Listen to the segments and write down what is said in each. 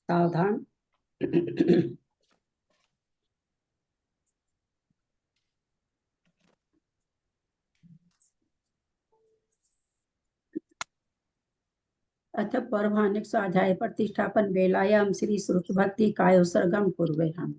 सावधान। अथ पौर्वाणिक स्वाध्याय प्रतिष्ठापन वेलायां श्री श्रुत भक्ति कायोत्सर्गं कुर्वेहम्।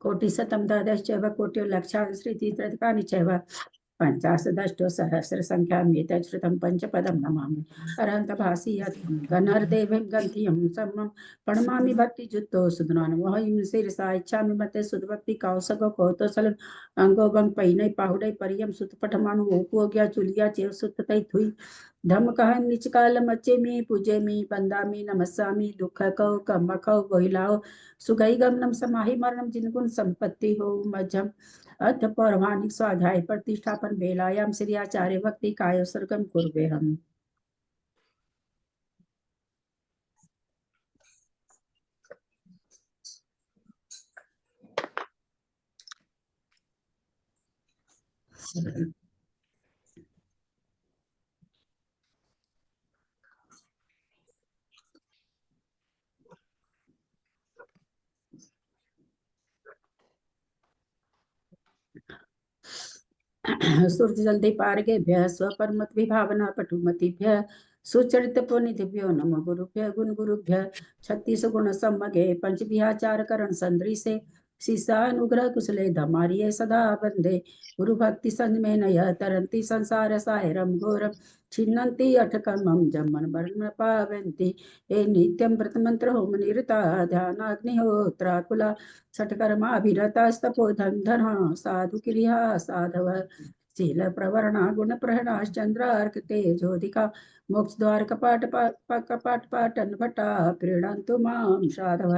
कोटिशतं द्वादश्चैव कोटिर्लक्षाः श्रुतित्रकानि चैव पंचाशदष्टो सहस्र संख्या एतत् श्रुतं पंचपदं नमामि। अरहन्तभासी यत् गणर्देवीं गन्धियं समं प्रणमामि भक्तियुक्तो सुधनानुमोहं शिरसा इच्छामि मते सुधभक्ति कौसगो कौतोसलं अंगो बंग पैनै पाहुडै परियम सुतपठमानु ओपो गया चुलिया चेव सुततै थुई धम कहन निचकाल मच्चे में पूजे में बंदामी नमस्सामी दुख कौ कम कौ गोहिलाओ सुगई गमनम समाहि मरणम जिनगुण संपत्ति हो मजम। अथ पौर्वाणिक स्वाध्याय प्रतिष्ठापन वेलायाम श्री आचार्य भक्ति कायोत्सर्गं कुर्वेहम्। सुरत जल्दी पार्गेभ्यः स्वपरमत विभावना पटुमतिभ्यः सुचरित पुनिधिभ्यो नमो गुरुभ्यः गुण गुरुभ्यः 36 गुण सम्मगे पंच विहाचार करण संदृशे शिष्यानुग्रह कुशले धमारिये सदा बंदे गुरु भक्ति संग में नय तरंती संसार सायरम घोरम छिन्नन्ति अठकमं जमन वर्ण पावन्ति हे नित्यं व्रत मंत्र होम निरता ध्यानाग्निहोत्राकुला षट्कर्माभिरतास्तपोधन धना साधु क्रिया साधव शील प्रवरणा गुण प्रहणाश्चंद्रार्क तेजोधिका मोक्ष द्वार कपाट कपाट पाटन भटा प्रीणन्तु मां साधव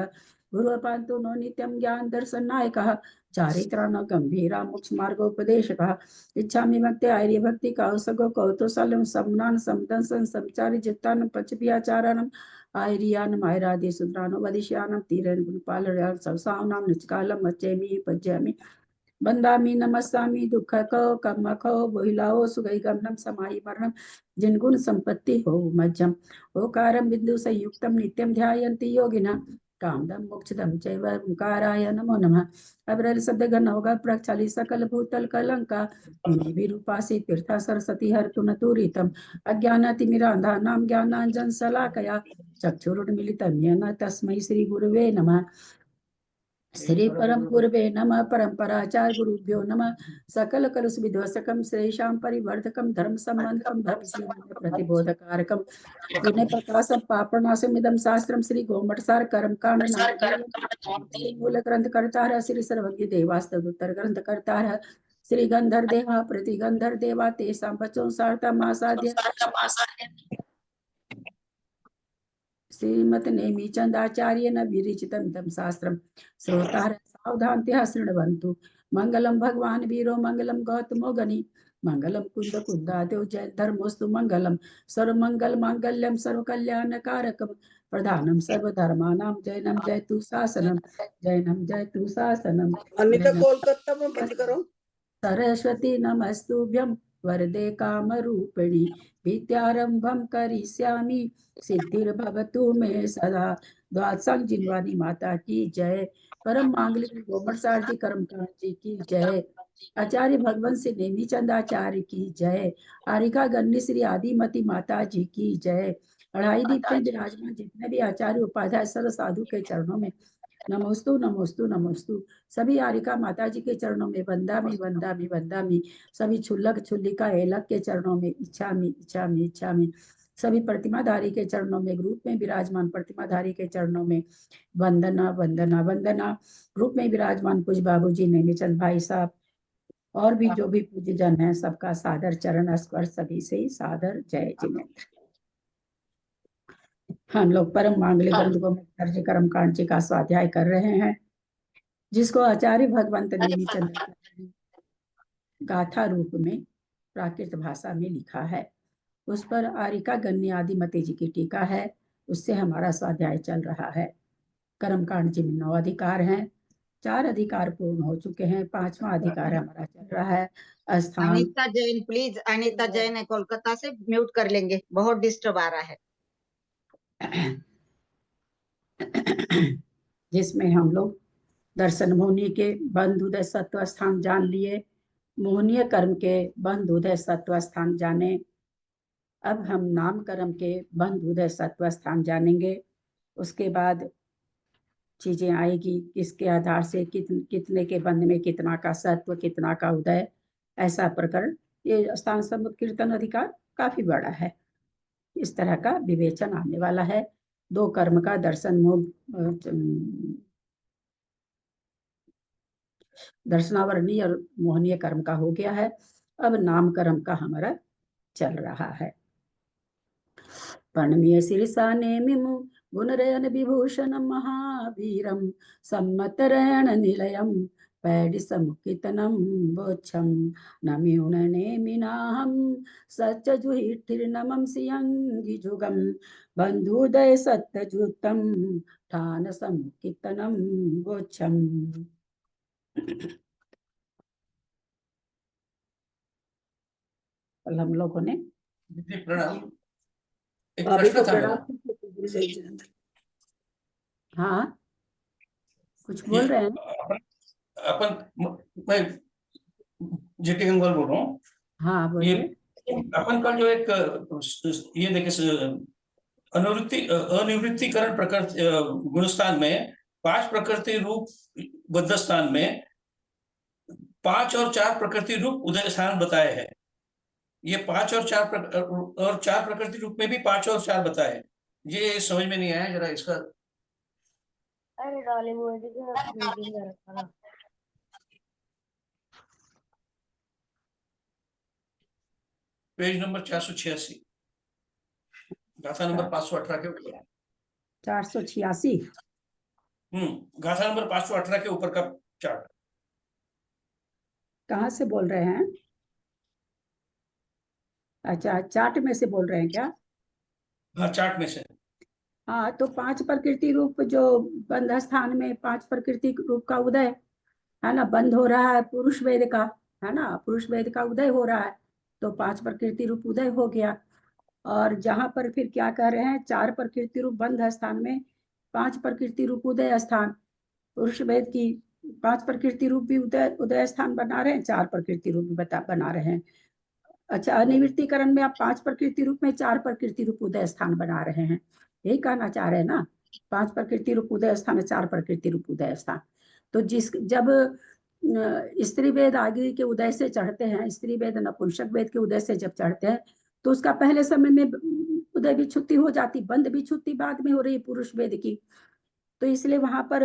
गुरुपान्तु नो नित्यं ज्ञान दर्शन नायकः चारित्राण गंभीरा मोक्ष मार्गोपदेशकः इच्छामि भक्ति आर्य भक्ति कौसगो कौतुसलं सम्नान समदंसन समचारि जित्तान पचपियाचारणम आयरियान आयरादि सुद्रानो वदिष्यान तीरन गुणपालयान सवसावनाम निचकालम मच्चेमि पज्यामि बंदामी नमस्सामी दुख को कम को बोहिलाओ सुगई गमनम समाहि मरणम जिनगुण संपत्ति हो मज्जम ओकारम बिंदु संयुक्तम नित्यम ध्यायन्ति योगिना कामदम मोक्षदम चैव ओंकाराय नमो नमः। अब्रल शब्द गण होगा प्रक्षाली सकल भूतल कलंका मुनि विरूपासी तीर्था सरस्वती हरतु नतुरितम अज्ञानातिमिरांधा नाम ज्ञानांजन सलाकया चक्षुरुन्मीलितं येन तस्मै श्री गुरुवे नमः। श्री परम पूर्वे नमः परंपराचार्य गुरुभ्यो नमः सकल कलुष विध्वसकम श्रेषां परिवर्धकम धर्म संबंधकम धर्म संबंध प्रतिबोधकारकम विनय प्रकाशम पापनाशमिदं शास्त्रम श्री गोमटसार कर्म कांड नाम मूल ग्रंथ करता श्री सर्वज्ञ देवास्तुतर ग्रंथ करता श्री गंधर देवा प्रतिगंधर देवा तेषां बचों सार्ता मासाद्य श्रीमत नेमि चंदाचार्य न विरचितम तम शास्त्रम श्रोतार सावधानतया शृण्वन्तु मंगलम भगवान वीरो मंगलम गौतमो गनि मंगलम कुंद कुंदादेव जय धर्मोस्तु मंगलम सर्वमंगल मांगल्यम सर्वकल्याणकारकम प्रधानम सर्वधर्मानां जैनम जयतु शासनम जैनम जयतु शासनम अनिता कोलकाता में बंद करो। सरस्वती नमस्तुभ्यं वरदे कामरूपिणी विद्यारंभं करिष्यामि सिद्धिर्भवतु मे सदा। द्वादशांग जिनवानी माता की जय। परम मांगलिक गोमटसार जी कर्मकांड जी की जय। आचार्य भगवंत से नेमी चंदाचार्य की जय। आरिका गन्नी श्री आदिमती माता जी की जय। अढ़ाई दीप में विराजमान जितने भी आचार्य उपाध्याय सर्व साधु के चरणों में नमोस्तु नमोस्तु नमोस्तु। सभी आरिका माता जी के चरणों में वंदामी वंदामी वंदामी। सभी छुल्लक छुल्लिका एलक के चरणों में इच्छामी इच्छामी इच्छामी। सभी प्रतिमाधारी के चरणों में ग्रुप में विराजमान प्रतिमाधारी के चरणों में वंदना वंदना वंदना। ग्रुप में विराजमान पूज बाबू जी नेमीचंद भाई साहब और भी जो भी पूज्य जन है सबका सादर चरण स्पर्श सभी से ही सादर जय जिनेन्द्र। हम लोग परम मांगलिक ग्रंथ गोमटसार जी कर्मकांड जी का स्वाध्याय कर रहे हैं जिसको आचार्य भगवंत नेमीचंद गाथा रूप में प्राकृत भाषा में लिखा है। उस पर आरिका गण्य आदिमती जी की टीका है, उससे हमारा स्वाध्याय चल रहा है। कर्मकांड जी में 9 अधिकार हैं, 4 अधिकार पूर्ण हो चुके हैं, 5वां अधिकार हमारा चल रहा है। स्थान अनीता जैन प्लीज, अनीता जैन है कोलकाता से, म्यूट कर लेंगे, बहुत डिस्टर्ब आ रहा है। जिसमें हम लोग दर्शन मोहनी के बंध उदय सत्व स्थान जान लिए, मोहनीय कर्म के बंध उदय सत्व स्थान जाने। अब हम नाम कर्म के बंध उदय सत्व स्थान जानेंगे। उसके बाद चीजें आएगी, किसके आधार से कितने के बंध में कितना का सत्व, कितना का उदय, ऐसा प्रकरण। ये स्थान समुद्र कीर्तन अधिकार काफी बड़ा है, इस तरह का विवेचन आने वाला है। 2 कर्म का दर्शन दर्शनावरणीय और मोहनीय कर्म का हो गया है। अब नाम कर्म का हमारा चल रहा है। प्रणमीय शीर्षा नेमिमु गुणरयन विभूषण महावीरम सम्मतरयण निलयम पैडिसमुकितनम बोच्छम नम्यून नेमिनाहम सच्चजुहिर्नमं सियंगि जुगम बंधुदय सत्यजुतम ठान समुकितनम बोच्छम। कल हम लोगों ने प्रणाम। एक अभी प्रश्न तो था मेरा। प्रणाम। हाँ, कुछ बोल रहे हैं? मैं जेटी गंगवाल बोल रहा हूँ। हाँ ये बोलिए। अपन कल जो एक ये देखे अनिवृत्तिकरण प्रकृति गुणस्थान में 5 प्रकृति रूप बद्ध स्थान में 5 और 4 प्रकृति रूप उदय स्थान बताए हैं। ये 5 और 4 प्रकृति रूप में भी 5 और 4 बताए, ये समझ में नहीं आया जरा इसका। अरे डाले हुए मीटिंग कर रखा था। पेज नंबर 486, गाथा नंबर 518 के ऊपर। 486। गाथा नंबर 518 के ऊपर का चार्ट। कहाँ से बोल रहे हैं? अच्छा, चार्ट में से बोल रहे हैं क्या? हाँ, चार्ट में से। हाँ, तो 5 प्रकृति रूप जो बंध स्थान में 5 प्रकृति रूप का उदय है ना, बंध हो रहा है पुरुष वेद का, है ना, पुरुष वेद का उदय हो रहा है, तो 5 प्रकृति रूप उदय हो गया। और जहां पर फिर क्या कह रहे हैं, 4 प्रकृति रूप बंध स्थान में 5 प्रकृति रूप उदय स्थान, पुरुष वेद की 5 प्रकृति रूप भी उदय स्थान बना रहे हैं, 4 प्रकृति रूप भी बना रहे हैं। अच्छा, अनिवृत्तिकरण में आप 5 प्रकृति रूप में 4 प्रकृति रूप उदय स्थान बना रहे हैं, यही कहना चाह रहे हैं ना? 5 प्रकृति रूप उदय स्थान में 4 प्रकृति रूप उदय स्थान। तो जब स्त्री वेद आगे के उदय से चढ़ते हैं, स्त्री वेद नपुंसक वेद के उदय से जब चढ़ते हैं, तो उसका पहले समय में उदय भी छुट्टी हो जाती, बंद भी छुट्टी बाद में हो रही पुरुष वेद की। तो इसलिए वहां पर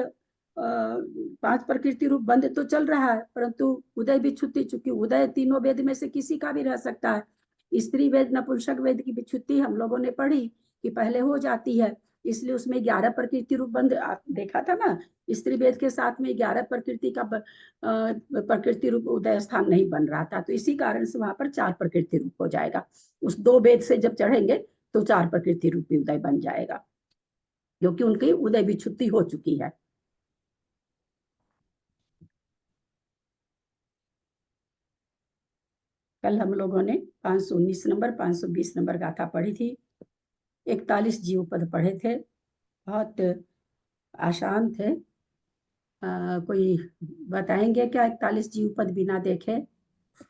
5 प्रकृति रूप बंद तो चल रहा है, परंतु उदय भी छुट्टी, चुकी उदय तीनों वेद में से किसी का भी रह सकता है। स्त्री वेद नपुंसक वेद की विच्छुत्ति हम लोगों ने पढ़ी कि पहले हो जाती है, इसलिए उसमें 11 प्रकृति रूप बंद देखा था ना। स्त्री वेद के साथ में 11 प्रकृति का प्रकृति रूप उदय स्थान नहीं बन रहा था, तो इसी कारण से वहां पर 4 प्रकृति रूप हो जाएगा। उस 2 वेद से जब चढ़ेंगे तो 4 प्रकृति रूप उदय बन जाएगा, क्योंकि उनकी उदय विच्छुत्ति हो चुकी है। कल हम लोगों ने 519 नंबर 520 नंबर गाथा पढ़ी थी, 41 जीव पद पढ़े थे, बहुत आसान थे। कोई बताएंगे क्या 41 जीव पद बिना देखे?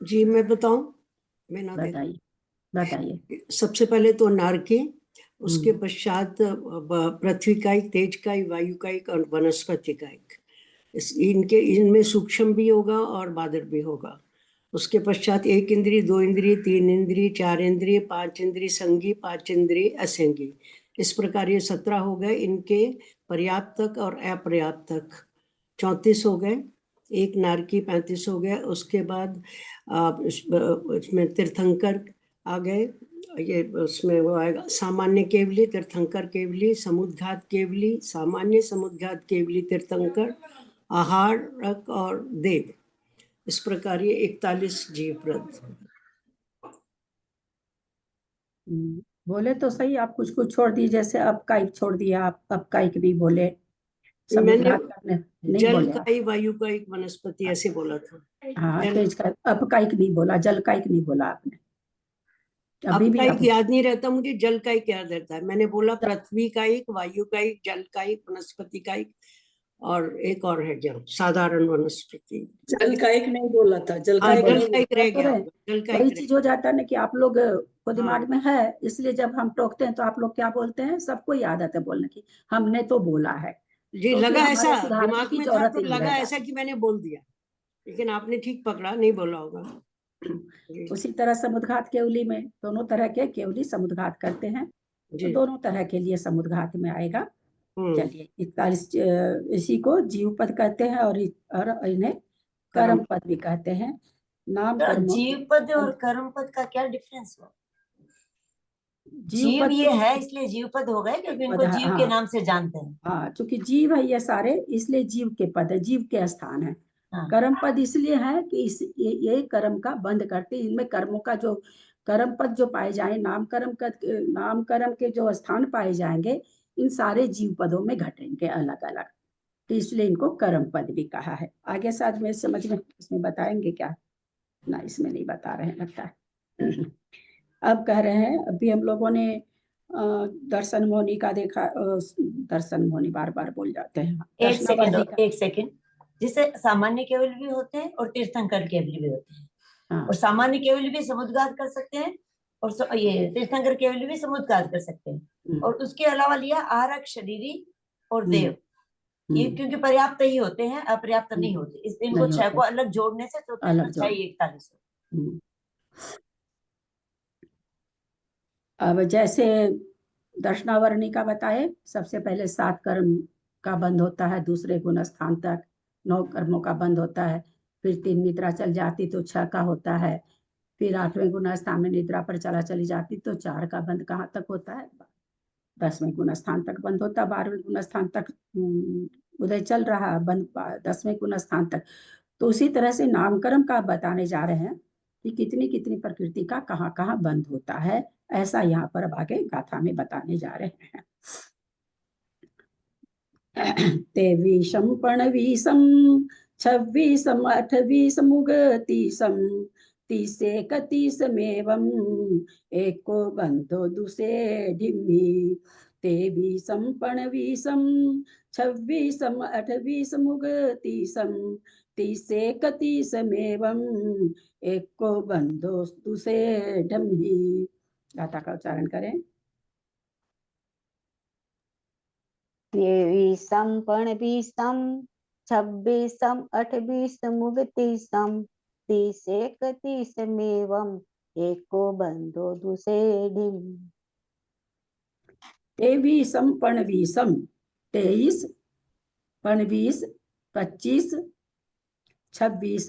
जी मैं बताऊं, मैं ना बताइए बताइए। सबसे पहले तो नारकी, उसके पश्चात पृथ्वी कायिक, तेज कायिक, वायु कायिक और वनस्पति कायिक। इनमें सूक्ष्म भी होगा और बादर भी होगा। उसके पश्चात 1 इंद्रिय, 2 इंद्रिय, 3 इंद्रिय, 4 इंद्रिय, 5 इंद्रिय संगी, 5 इंद्रिय असंगी। इस प्रकार ये 17 हो गए। इनके पर्याप्तक और अपर्याप्तक 34 हो गए। 1 नारकी 35 हो गए। उसके बाद इसमें तीर्थंकर आ गए, ये उसमें वो आएगा सामान्य केवली, तीर्थंकर केवली, समुद्घात केवली, सामान्य, समुद्घात केवली, तीर्थंकर, आहारक और देव। इस प्रकार ये 41 जीव प्रद। बोले तो सही, आप कुछ कुछ छोड़ दिए, जैसे अपकाइक छोड़ दिया आप, अपकाइक भी बोले, समुद्घात करने नहीं जल बोले आप। काई, वायु काई, वनस्पति ऐसे बोला था। हाँ, जल- तेज का अपकाइक नहीं बोला, जलकाइक नहीं बोला आपने। अभी भी अपकाइक आप याद नहीं रहता मुझे, जल काइक याद रहता है। मैंने बोला पृथ्वी काइक, वायु काइक, जल काइक, वनस्पति काइक, और एक और है जो साधारण वनस्पति। जल काइक नहीं बोला था, जल हाँ, काइक जल नहीं काइक रह तो गया रहे। होगा, जल वही काइक चीज हो जाता है ना कि आप लोग को दिमाग हाँ। में है, इसलिए जब हम टोकते हैं तो आप लोग क्या बोलते हैं, सबको ही आदत है बोलने की, हमने तो बोला है। जी, तो फिर लगा ऐसा, हमारे सुधारने दिमाग की में था जरूरत तो ही नहीं लगा रह ऐसा कि मैंने बोल दिया, लेकिन आपने ठीक पकड़ा, नहीं बोला होगा। जाती। उसी तरह समुद्घात केवली में दोनों तरह के केवली समुद्घात करते हैं, तो जी। दोनों तरह के लिए समुद्घात में आएगा। हम्म। चलिए 41 इसी को जीव पद कहते हैं, और इन्हें कर्म कर्म पद भी कहते हैं। नाम तो कर्मों जीव पद और कर्म पद का क्या डिफरेंस हुआ? जीव जीव पद ये तो है इसलिए जीव पद हो गए, क्योंकि इनको पद है, जीव के हाँ नाम से जानते हैं। हाँ, चूंकि जीव है ये सारे, इसलिए जीव के पद है, जीव के स्थान है। हाँ। कर्म पद इसलिए है कि ये कर्म का बंध करते हैं, इनमें कर्मों का जो कर्म पद जो पाए जाए, नाम कर्म के जो स्थान पाए जाएंगे, इन सारे जीव पदों में घटेंगे अलग अलग, तो इसलिए इनको कर्म पद भी कहा है। आगे साथ में समझ में इसमें बताएंगे क्या? ना, इसमें नहीं बता रहे हैं लगता है। अब कह रहे हैं, अभी हम लोगों ने दर्शन मोनि का देखा, दर्शन मोनि बार बार बोल जाते हैं, एक सेकंड, दर्शनावर्णी का। एक सेकंड। जिसे सामान्य केवल भी होते हैं और तीर्थंकर केवल भी होते हैं। हाँ, और सामान्य केवल भी समुद्घात कर सकते हैं, और ये तीर्थंकर केवल भी समुद्घात कर सकते हैं। और उसके अलावा लिया आरक, शरीरी और देव, ये क्योंकि पर्याप्त ही होते हैं, अपर्याप्त नहीं होते, इस दिन को नहीं 6 होते। को अलग जोड़ने से तो अलग 6 41 अब जैसे दर्शनावर्णी का बताए, सबसे पहले 7 कर्म का बंद होता है, दूसरे गुण स्थान तक 9 कर्मों का बंद होता है, फिर 3 निद्रा चल जाती तो 6 का होता है, फिर 8वें गुण स्थान में निद्रा पर चली जाती तो 4 का बंद कहाँ तक होता है, 10वें गुण स्थान तक बंद होता, 12वें गुण स्थान तक उदय चल रहा, बंद 10वें गुण स्थान तक। तो उसी तरह से नामकर्म का बताने जा रहे हैं कि कितनी कितनी प्रकृति का कहाँ कहाँ बंद होता है, ऐसा यहाँ पर अब आगे गाथा में बताने जा रहे हैं। तेवीसम पणवीसम छब्बीसम अठवीसम उगतीसम 30 एको बंधो दुसे ढिम्मी। तेवीसम पणवीसम छब्बीसम अठवीसम उगतीसम 30 एको बंधो दुसे ढम्मी। गाथा का उच्चारण करें। 23 पणवीसम 26 28 उगतीसम 30 31 एको बंधो दुसे ढिम। 23 पणवीसम 23 पणवीस 25 26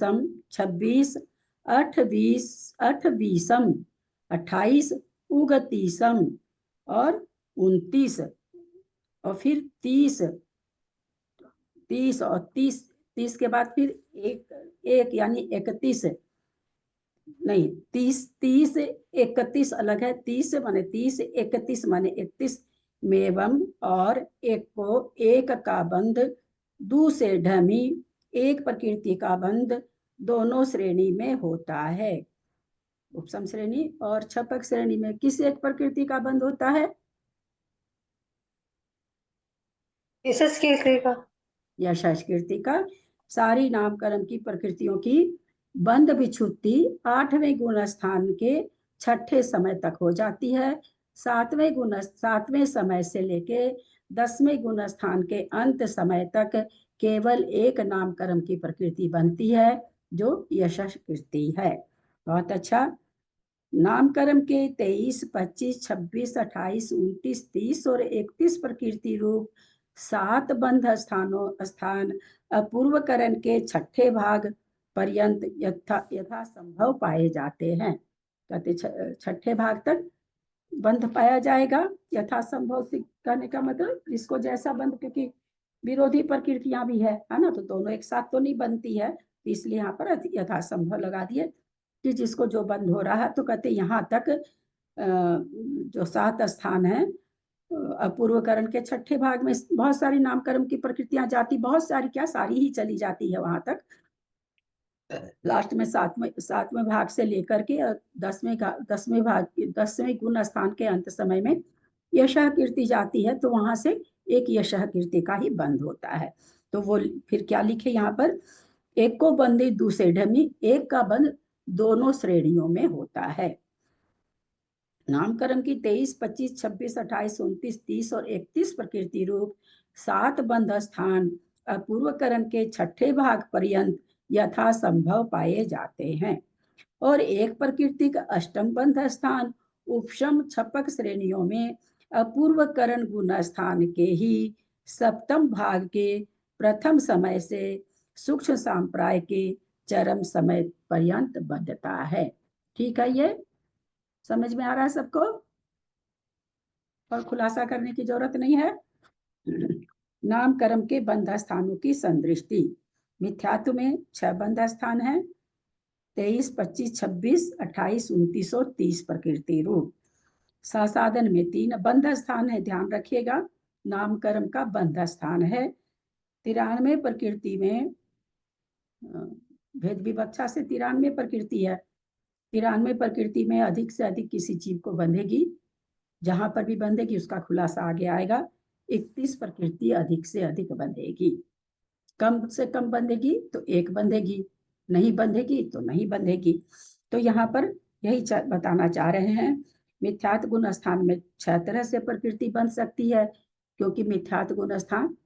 26 28 28 उगतीसम और 29 और फिर 30 और 30 के बाद फिर एक यानी 31 नहीं, 30 31 अलग है, 30 माने 30, 31 माने 31 मेवम और एक को एक का बंध दूसरे ढमी, एक प्रकृति का बंध दोनों श्रेणी में होता है। उपसम श्रेणी और छपक श्रेणी में किस एक प्रकृति का बंध होता है? यशस कीर्ति का। सारी नामकर्म की प्रकृतियों की बंध विच्छुत्ति 8वें गुण स्थान के 6ठे समय तक हो जाती है। 7वें समय से लेके 10वें गुण स्थान के अंत समय तक केवल एक नामकर्म की प्रकृति बनती है, जो यशस कीर्ति है। बहुत अच्छा। नामकर्म के 23, 25, 26, 28, 29, 30 और 31 प्रकृति रूप 7 बंध स्थान अपूर्वकरण के 6ठे भाग पर्यंत यथा संभव पाए जाते हैं। कहते 6ठे भाग तक बंध पाया जाएगा, यथा संभव से कहने का मतलब जिसको जैसा बंध, क्योंकि विरोधी प्रकृतियां भी है ना, तो दोनों एक साथ तो नहीं बनती है, इसलिए यहाँ पर यथा संभव लगा दिए कि जिसको जो बंद हो रहा है। तो कहते यहाँ तक जो 7 स्थान है, अपूर्वकरण के छठे भाग में बहुत सारी नामकरण की प्रकृतियां जाती, बहुत सारी क्या, सारी ही चली जाती है वहां तक। लास्ट में 7वें भाग से लेकर के 10वें गुण स्थान के अंत समय में यशः कीर्ति जाती है, तो वहां से एक यशः कीर्ति का ही बंध होता है। तो वो फिर क्या लिखे यहाँ पर, एक को बंदी दूसरे ढमी, एक का बंध दोनों श्रेणियों में होता है। नामकरण की 23, 25, 26, 28, 29, 30 और 31 प्रकृति रूप 7 बंध स्थान अपूर्वकरण के छठे भाग पर्यंत यथा संभव पाए जाते हैं, और एक प्रकृति का अष्टम बंध स्थान उपशम छपक श्रेणियों में अपूर्वकरण गुण स्थान के ही सप्तम भाग के प्रथम समय से सूक्ष्म सांप्राय के चरम समय पर्यंत बंधता है। ठीक है, ये समझ में आ रहा है सबको, और खुलासा करने की जरूरत नहीं है। नामकरण के बंध स्थानों की संदृष्टि, मिथ्यात्व में 6 बंध स्थान है, 23, 25, 26, 28, 29 और 30 प्रकृति रूप। सासाधन में 3 बंध स्थान है, ध्यान रखिएगा, नामकरण का बंध स्थान है। 93 प्रकृति में भेद विवक्षा से 93 प्रकृति है, 93 प्रकृति में अधिक से अधिक किसी जीव को बंधेगी, जहां पर भी बंधेगी उसका खुलासा आगे आएगा। 31 प्रकृति अधिक से अधिक बंधेगी, कम से कम बंधेगी तो एक बंधेगी, नहीं बंधेगी तो नहीं बंधेगी। तो यहाँ पर यही बताना चाह रहे हैं, मिथ्यात्व गुण स्थान में 6 तरह से प्रकृति बन सकती है, क्योंकि मिथ्यात्व गुण स्थान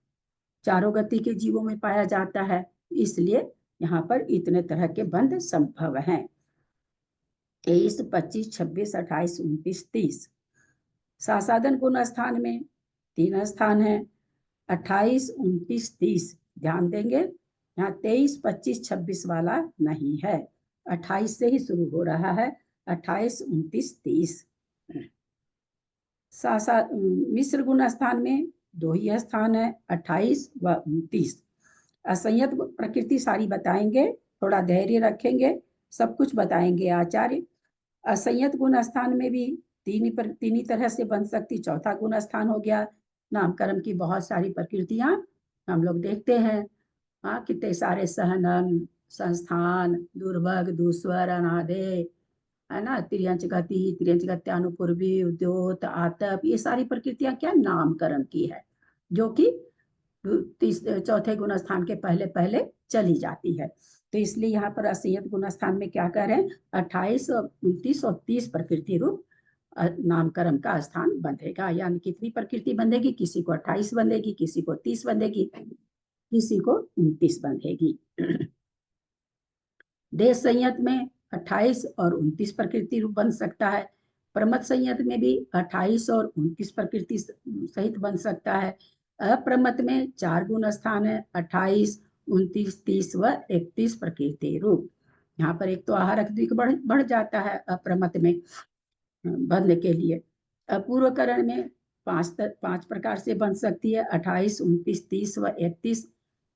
चारों गति के जीवों में पाया जाता है, इसलिए यहाँ पर इतने तरह के बंध संभव हैं। 23, 25, 26, 28, 29, 30। सासाधन गुण स्थान में 3 स्थान है, 28, 29, 30। ध्यान देंगे, यहाँ 23, 25, 26 वाला नहीं है, 28 से ही शुरू हो रहा है, 28, 29, 30। मिश्र गुण स्थान में 2 ही स्थान है, 28 व 29। असंयत प्रकृति सारी बताएंगे, थोड़ा धैर्य रखेंगे, सब कुछ बताएंगे आचार्य। असंयत गुण स्थान में भी 3 ही तरह से बन सकती। चौथा गुण स्थान हो गया नामकरण की बहुत सारी प्रकृतियां हम लोग देखते हैं, हाँ, कितने सारे सहनन, संस्थान, दुर्भग, दुस्वर, अनादे, है ना, तिर्यंच गति, तिर्यंच गत्यानुपूर्वी, उद्योत, आतप, ये सारी प्रकृतियां क्या, नामकरण की है, जो कि चौथे गुण स्थान के पहले पहले चली जाती है। तो इसलिए यहाँ पर असंयत गुण स्थान में क्या कह रहे हैं, 28, 29 और 30 प्रकृति रूप नामकरण का स्थान बंधेगा। यानी कितनी प्रकृति बंधेगी, किसी को 28 बंधेगी, किसी को 30 बंधेगी, किसी को 29 बंधेगी। देश संयत में 28 और 29 प्रकृति रूप बन सकता है। प्रमथ संयत में भी 28 और 29 प्रकृति सहित बन सकता है। अप्रमथ में 4 गुण स्थान है, 28, 29, 30 व 31 प्रकृति रूप। यहाँ पर एक तो आहारक द्विक बढ़ जाता है अप्रमथ में बंधने के लिए। अपूर्वकरण में 5 प्रकार से बन सकती है, 28, 29, 30 व 31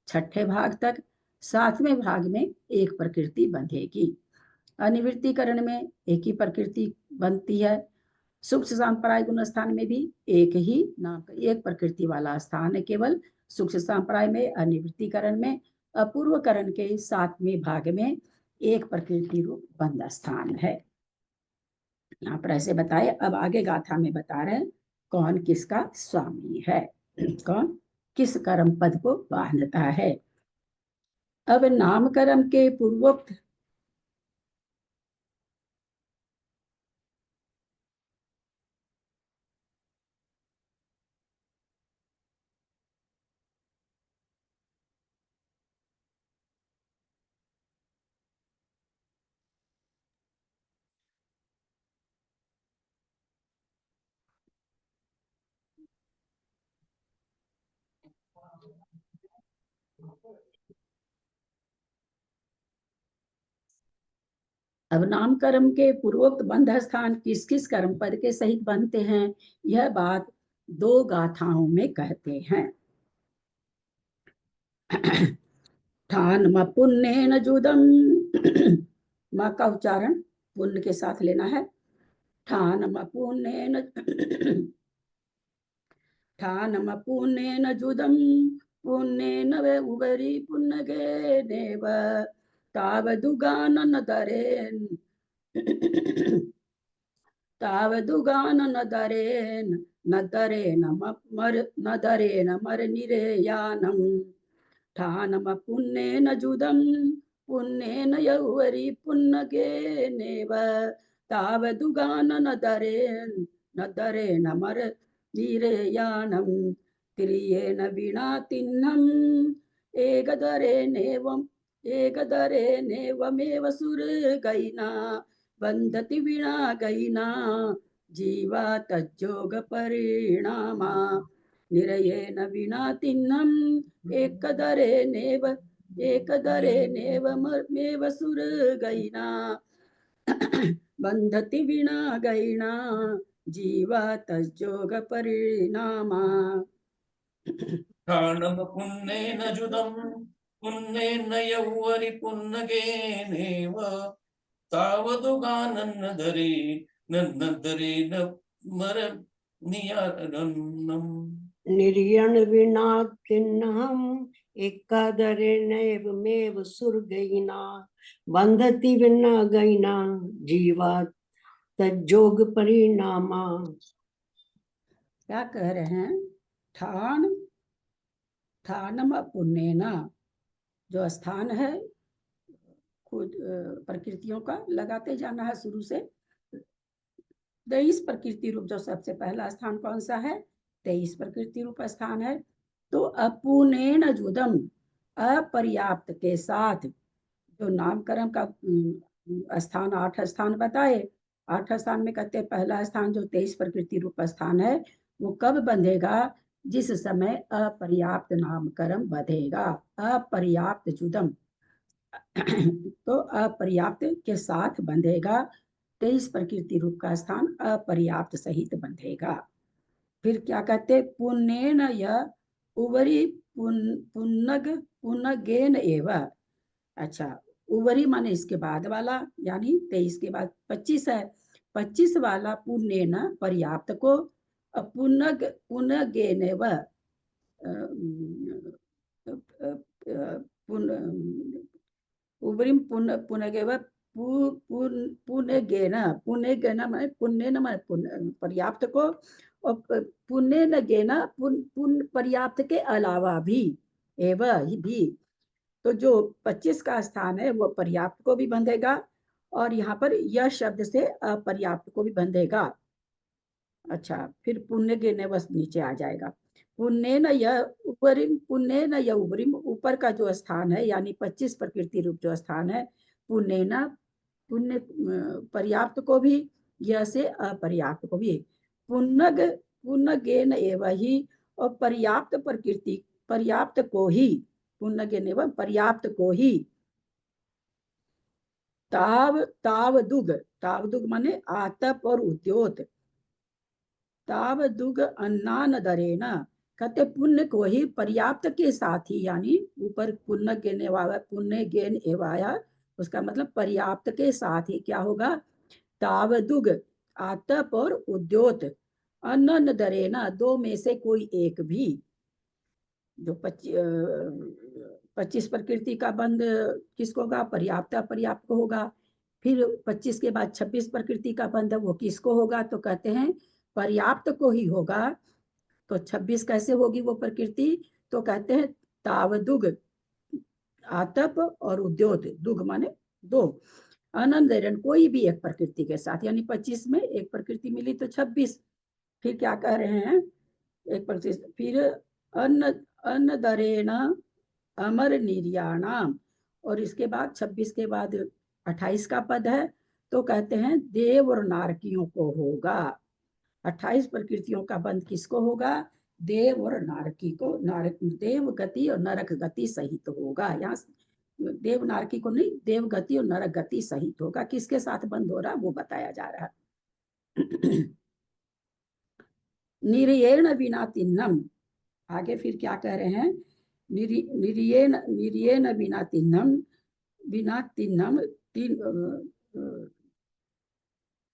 छठे भाग तक। 7वें भाग में एक प्रकृति बंधेगी। अनिवृत्तिकरण में एक ही प्रकृति बनती है। सूक्ष्म सांप्राय गुण स्थान में भी एक ही नाम एक प्रकृति वाला स्थान है केवल। सूक्ष्म सांप्राय में, अनिवृत्तिकरण में, अपूर्वकरण के 7वें भाग में एक प्रकृति रूप बंध स्थान है। यहाँ पर ऐसे बताए। अब आगे गाथा में बता रहे हैं कौन किसका स्वामी है, कौन किस कर्म पद को बांधता है। अब नामकरण के पूर्वोक्त अब नामकर्म के पूर्वोक्त बंध स्थान किस किस कर्म पद के सहित बनते हैं, यह बात 2 गाथाओं में कहते हैं। ठान म पुण्येन जुदम, माँ का उच्चारण पुण्य के साथ लेना है। ठानम पुण्येन ठानम पुण्येन जुदं पुण्येन वे उबरी पुण्यगेनेव तावदुगाननदरेन् तावदुगाननदरेन् नदरेण मरनिरेयानं ठानम पुण्येन जुदं पुण्येन यौवरी पुण्यगेनेव तावदुगाननदरेन् नदरेण मरनिरेयानं क्रियेण विना तिन्नम् एकदरेणेवमेव सुरगैना बन्धति विना गैना जीवा तज्जोग परिणामा निरयेन विना तिन्नम् एकदरेणेवमेव सुरगैना बन्धति विना गैना जीवा तज्जोग परिणामा ठानम पुण्येन जुदं पुण्येन यौवरि पुन्नगेनेव तावदुगानन्नदरे नन्नदरेण मरनियानम् निर्यण विना किन्नहम् एकादरेणैवमेव सुरगैना बंधति विना गैना जीवा तज्जोग परिणामा। क्या कह रहे हैं? ठानम पुण्येन, जो स्थान है खुद प्रकृतियों का लगाते जाना है शुरू से। 23 प्रकृति रूप जो सबसे पहला स्थान कौन सा है? 23 प्रकृति रूप स्थान है। तो अपुनेन जुदम, अपर्याप्त के साथ, जो नामकरण का स्थान 8 स्थान बताए, 8 स्थान में कहते हैं पहला स्थान जो 23 प्रकृति रूप स्थान है वो कब बंधेगा? जिस समय अपर्याप्त नामकरण बंधेगा। अपर्याप्त जुदम तो अपर्याप्त के साथ बंधेगा। 23 प्रकृति रूप का स्थान अपर्याप्त सहित बंधेगा। फिर क्या कहते? पुण्येन य उवरी पुनगेन एव। अच्छा, उवरी माने इसके बाद वाला, यानी 23 के बाद 25 है। 25 वाला पुण्येन पर्याप्त को, पुनगेन एव उबरिम पुनगेव पुनगेन माने पुण्येन माने पर्याप्त को, और पुण्येन गेना पर्याप्त के अलावा भी, भी। तो जो 25 का स्थान है वो पर्याप्त को भी बंधेगा, और यहाँ पर यह शब्द से अपर्याप्त को भी बंधेगा। अच्छा, फिर पुण्य गेने बस नीचे आ जाएगा। पुण्येन य उबरिम, ऊपर का जो स्थान है यानी 25 प्रकृति रूप जो स्थान है, पुण्य पर्याप्त को भी, यह से अपर्याप्त को भी। पुण्यगेन एवं ही, और पर्याप्त को ही, पुण्यगेन एवं पर्याप्त को ही। तावदुग माने आतप और उद्योत। तावदुग अन्नान दरेन, कहते पुण्य को ही पर्याप्त के साथ ही, यानी ऊपर पुण्य गेने वाला पुण्य गेन एवाया, उसका मतलब पर्याप्त के साथ ही क्या होगा? तावदुग आतप और उद्योत अन्न दरेना, दो में से कोई एक भी। जो 25 प्रकृति का बंध किसको होगा? पर्याप्त अपर्याप्त को होगा। फिर 25 के बाद 26 प्रकृति का बंध वो किसको होगा? तो कहते हैं पर्याप्त को ही होगा। तो 26 कैसे होगी वो प्रकृति? तो कहते हैं तावदुग आतप और उद्योत, दुग माने दो, अनंदरण कोई भी एक प्रकृति के साथ, यानी 25 में एक प्रकृति मिली तो 26। फिर क्या कह रहे हैं? एक प्रकृति, फिर अन्न दरेण अमर निर्याणाम, और इसके बाद 26 के बाद 28 का पद है, तो कहते हैं देव और नारकियों को होगा। 28 प्रकृतियों का बंध किसको होगा? देव और नारकी को। देव गति और नरक गति सहित होगा। यहाँ देव नारकी को नहीं, देव गति और नरक गति सहित होगा। किसके साथ बंध हो रहा वो बताया जा रहा है। निर्येण विना तिन्नम, आगे फिर क्या कह रहे हैं? निर्येण विना तिन्नम,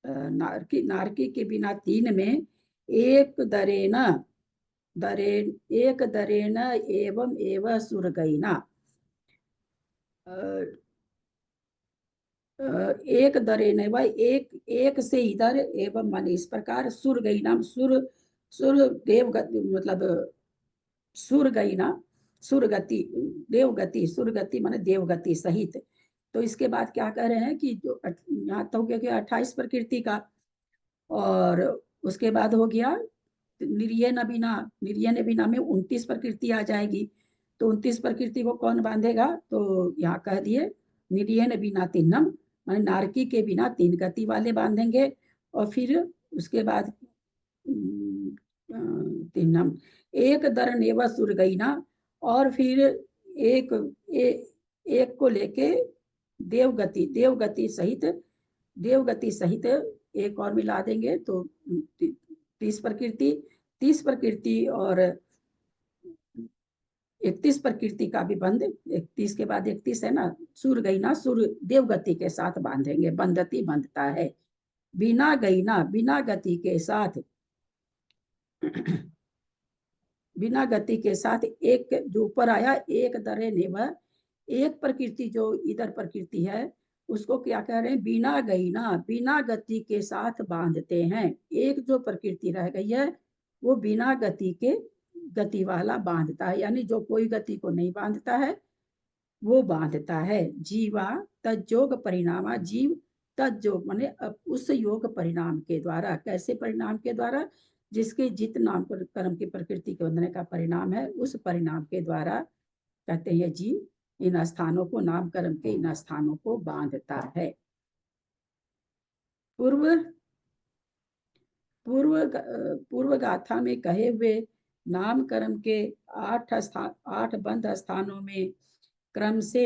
नारकी के बिना 3 में एक दरेन एक दरेन एवं एव सुरगैना, एक दरेन व एक से इधर एवं मन इस प्रकार सुरगैना, सुर देवगति मतलब सुरगैना सुरगति देवगति, सुरगति माने देवगति सहित। तो इसके बाद क्या कह रहे हैं कि जो यहाँ तो हो गया 28 प्रकृति का, और उसके बाद हो गया निर्यन बिना में 29 प्रकृति आ जाएगी। तो 29 प्रकृति को कौन बांधेगा, तो यहाँ कह दिए निर्यन बिना 3 माने नारकी के बिना 3 गति वाले बांधेंगे। और फिर उसके बाद 3 एक दर नेवा सुरगैना, और फिर एक को लेके देवगति सहित एक और मिला देंगे तो 30 प्रकृति और 31 प्रकृति का भी बंध, 31 के बाद 31 है ना, सुरगैना सुर देवगति के साथ बांधेंगे। बंधती बंधता है। बिना गति के साथ एक जो ऊपर आया एक दरे नेव, एक प्रकृति जो इधर प्रकृति है उसको क्या कह रहे हैं, बिना गति के साथ बांधते हैं। एक जो प्रकृति रह गई है वो बिना गति वाला बांधता है, यानी जो कोई गति को नहीं बांधता है वो बांधता है। जीवा तज्जोग परिणामा, जीव तज्जोग माने उस योग परिणाम के द्वारा। कैसे परिणाम के द्वारा, जिसके जित नाम कर्म की प्रकृति के बंधने का परिणाम है, उस परिणाम के द्वारा कहते हैं जीव इन स्थानों को, नाम कर्म के इन स्थानों को बांधता है। पूर्व गाथा में कहे हुए नाम कर्म के 8 बंध स्थानों में क्रम से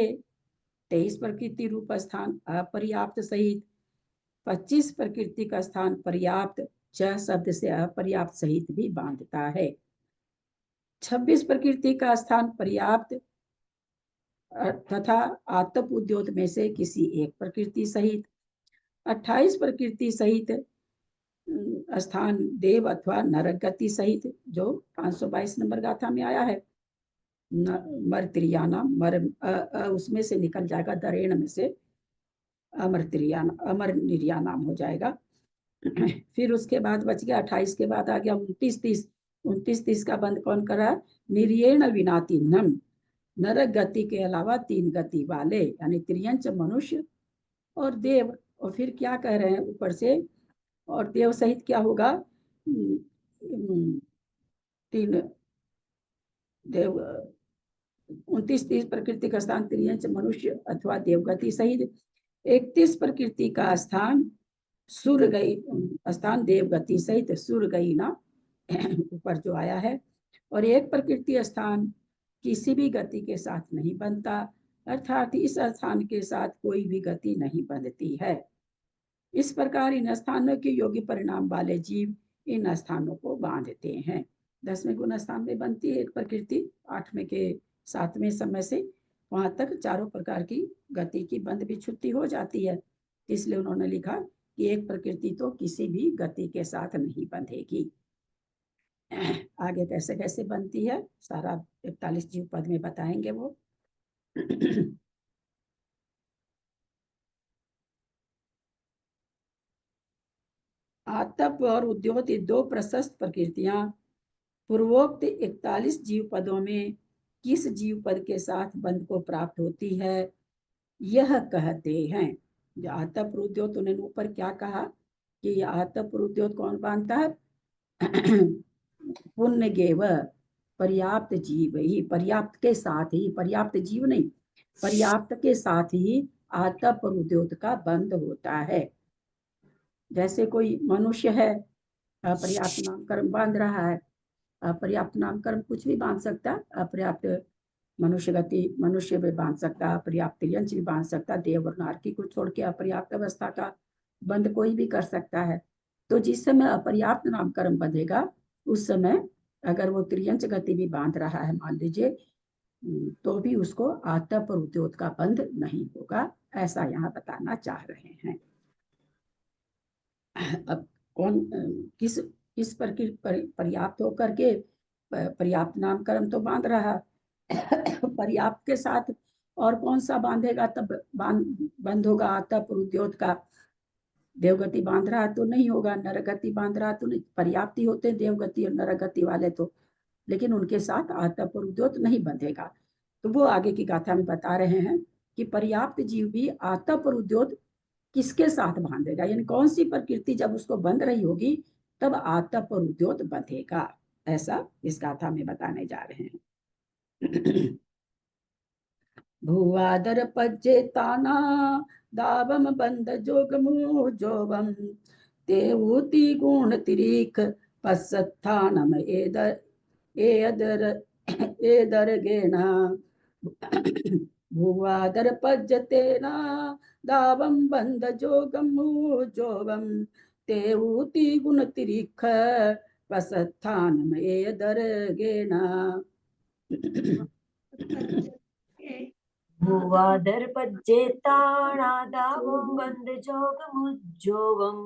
23 प्रकृति रूप स्थान अपर्याप्त सहित, 25 प्रकृति का स्थान पर्याप्त च शब्द से अपर्याप्त सहित भी बांधता है। 26 प्रकृति का स्थान पर्याप्त तथा आत्म उद्योत में से किसी एक प्रकृति सहित, 28 प्रकृति सहित स्थान देव अथवा नरक गति सहित, जो 522 नंबर गाथा में आया है। मर त्रियानाम, मर उसमें से निकल जाएगा, दरेण में से अमर निर्यानाम हो जाएगा। फिर उसके बाद बच गया 28 के बाद आ गया 29-30 का बंद कौन करा, निर्येण विना 3 नरक गति के अलावा 3 गति वाले, यानी त्रियंच मनुष्य और देव। और फिर क्या कह रहे हैं ऊपर से, और देव सहित क्या होगा, 3 देव 29-30 प्रकृति का स्थान त्रियंच मनुष्य अथवा देवगति सहित, 31 प्रकृति का स्थान स्थान देवगति सहित सुरगैना ऊपर जो आया है। और एक प्रकृति स्थान किसी भी गति के साथ नहीं बनता, अर्थात इस स्थान के साथ कोई भी गति नहीं बनती है। इस प्रकार इन स्थानों के योगी परिणाम वाले जीव इन स्थानों को बांधते हैं। 10वें गुण स्थान में बनती है एक प्रकृति, 8वें के 7वें समय से वहां तक चारों प्रकार की गति की बंध भी छुट्टी हो जाती है। इसलिए उन्होंने लिखा कि एक प्रकृति तो किसी भी गति के साथ नहीं बंधेगी। आगे कैसे कैसे बनती है सारा 41 जीव पद में बताएंगे वो। आतप और उद्योत 2 प्रशस्त प्रकृतियां पूर्वोक्त 41 जीव पदों में किस जीव पद के साथ बंध को प्राप्त होती है, यह कहते हैं। आतप उद्योत, उन्होंने ऊपर क्या कहा कि आतप उद्योत कौन बांधता है, पुण्य गेव पर्याप्त जीव ही, पर्याप्त के साथ ही, पर्याप्त जीव नहीं, पर्याप्त के साथ ही आतप उद्योत का बंध होता है। जैसे कोई मनुष्य है, पर्याप्त नाम कर्म बांध रहा है, अपर्याप्त नाम कर्म कुछ भी बांध सकता है, अपर्याप्त मनुष्य गति मनुष्य भी बांध सकता है, अपर्याप्त यंच भी बांध सकता है, देव और नारकी को छोड़ के अपर्याप्त अवस्था का बंध कोई भी कर सकता है। तो जिस समय अपर्याप्त नाम कर्म बंधेगा उस समय अगर वो त्रियंच गति भी बांध रहा है मान लीजिए, तो भी उसको आतप और उद्योत का बंध नहीं होगा, ऐसा यहाँ बताना चाह रहे हैं। अब कौन किस किस पर पर्याप्त होकर के पर्याप्त नामकरण तो बांध रहा पर्याप्त के साथ और कौन सा बांधेगा तब बंद होगा। आता पुरुद्योत का देवगति बांध रहा तो नहीं होगा, नरगति बांध रहा तो नहीं। पर्याप्ति होते देवगति और नरगति वाले तो, लेकिन उनके साथ आता पुरुद्योत नहीं बंधेगा। तो वो आगे की गाथा में बता रहे हैं कि पर्याप्त जीव भी आता पुरुद्योत किसके साथ बांधेगा, यानी कौन सी प्रकृति जब उसको बंध रही होगी तब आता पुरुद्योत बंधेगा, ऐसा इस गाथा में बताने जा रहे हैं। भुवादर पज्जेताना दावम बंद जोगमु जोवम तेऊति गुण तिरीख पस्सत्थानम एदर एदर गेना भुवादर पज्जतेना दावम बंद जोगमु जोवम तेऊति गुण तिरीख पस्सत्थानम एदर गेना। भुवादर्पज्जेताणादावं बन्धजोगमुज्जोवं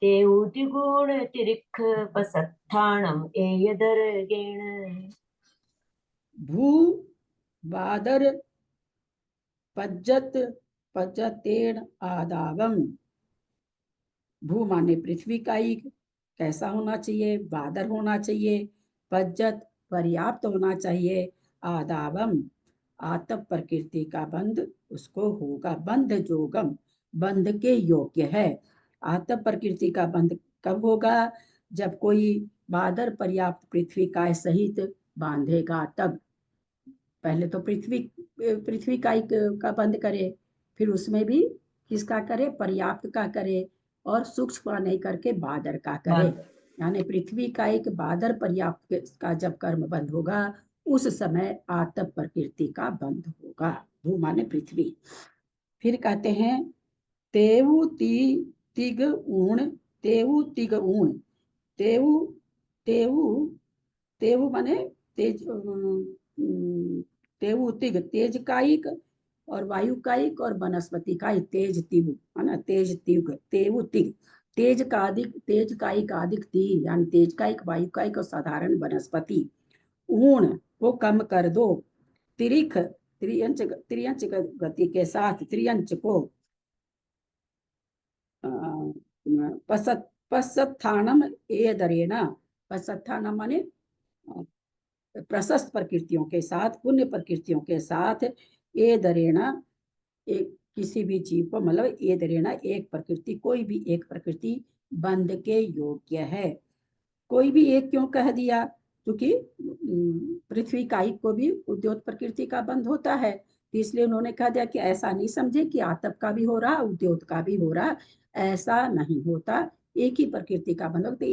तेऊति गुण तिरिख पसत्थाणम एयदर्गेण। भू बादर पज्जत पज्जतेन आदावम। भू माने पृथ्वी का ही कैसा होना चाहिए, बादर होना चाहिए, पज्जत पर्याप्त होना चाहिए, आदावम आतप प्रकृति का बंध उसको होगा, बंध जोगम बंध के योग्य है। आतप प्रकृति का बंध कब होगा, जब कोई बादर पर्याप्त पृथ्वी का सहित बांधेगा तब। पहले तो पृथ्वी का बंध करे, फिर उसमें भी किसका करे, पर्याप्त का करे, और सूक्ष्म नहीं करके बादर का करे। यानी पृथ्वी का एक बादर पर्याप्त का जब कर्म बंद होगा उस समय आतप प्रकृति का बंध होगा। भू माने पृथ्वी। फिर कहते हैं तेऊ तिग ऊण, तेऊ तिग ऊण, तेऊ तेऊ तेऊ माने तेज, तेऊ तिग तेज कायिक और वायु कायिक और वनस्पति कायिक, तेज तिग है ना, तेज तिग तेऊ तिग, तेज कायिक आदिक तीन, यानी तेज कायिक वायु कायिक और साधारण वनस्पति। ऊण को कम कर दो, तिरिख त्रियंच गति के साथ, त्रियंच को पश्चात्थानम एदरेना, पश्चात्थानम माने प्रशस्त प्रकृतियों के साथ, पुण्य प्रकृतियों के साथ, एदरेना एक किसी भी जीव को, मतलब एदरेना एक प्रकृति, कोई भी एक प्रकृति बंध के योग्य है। कोई भी एक क्यों कह दिया, क्योंकि पृथ्वी कायिक को भी उद्योत प्रकृति का बंध होता है, तो इसलिए उन्होंने कह दिया कि ऐसा नहीं समझे कि आतप का भी हो रहा उद्योत का भी हो रहा, ऐसा नहीं होता, एक ही प्रकृति का बंध होता।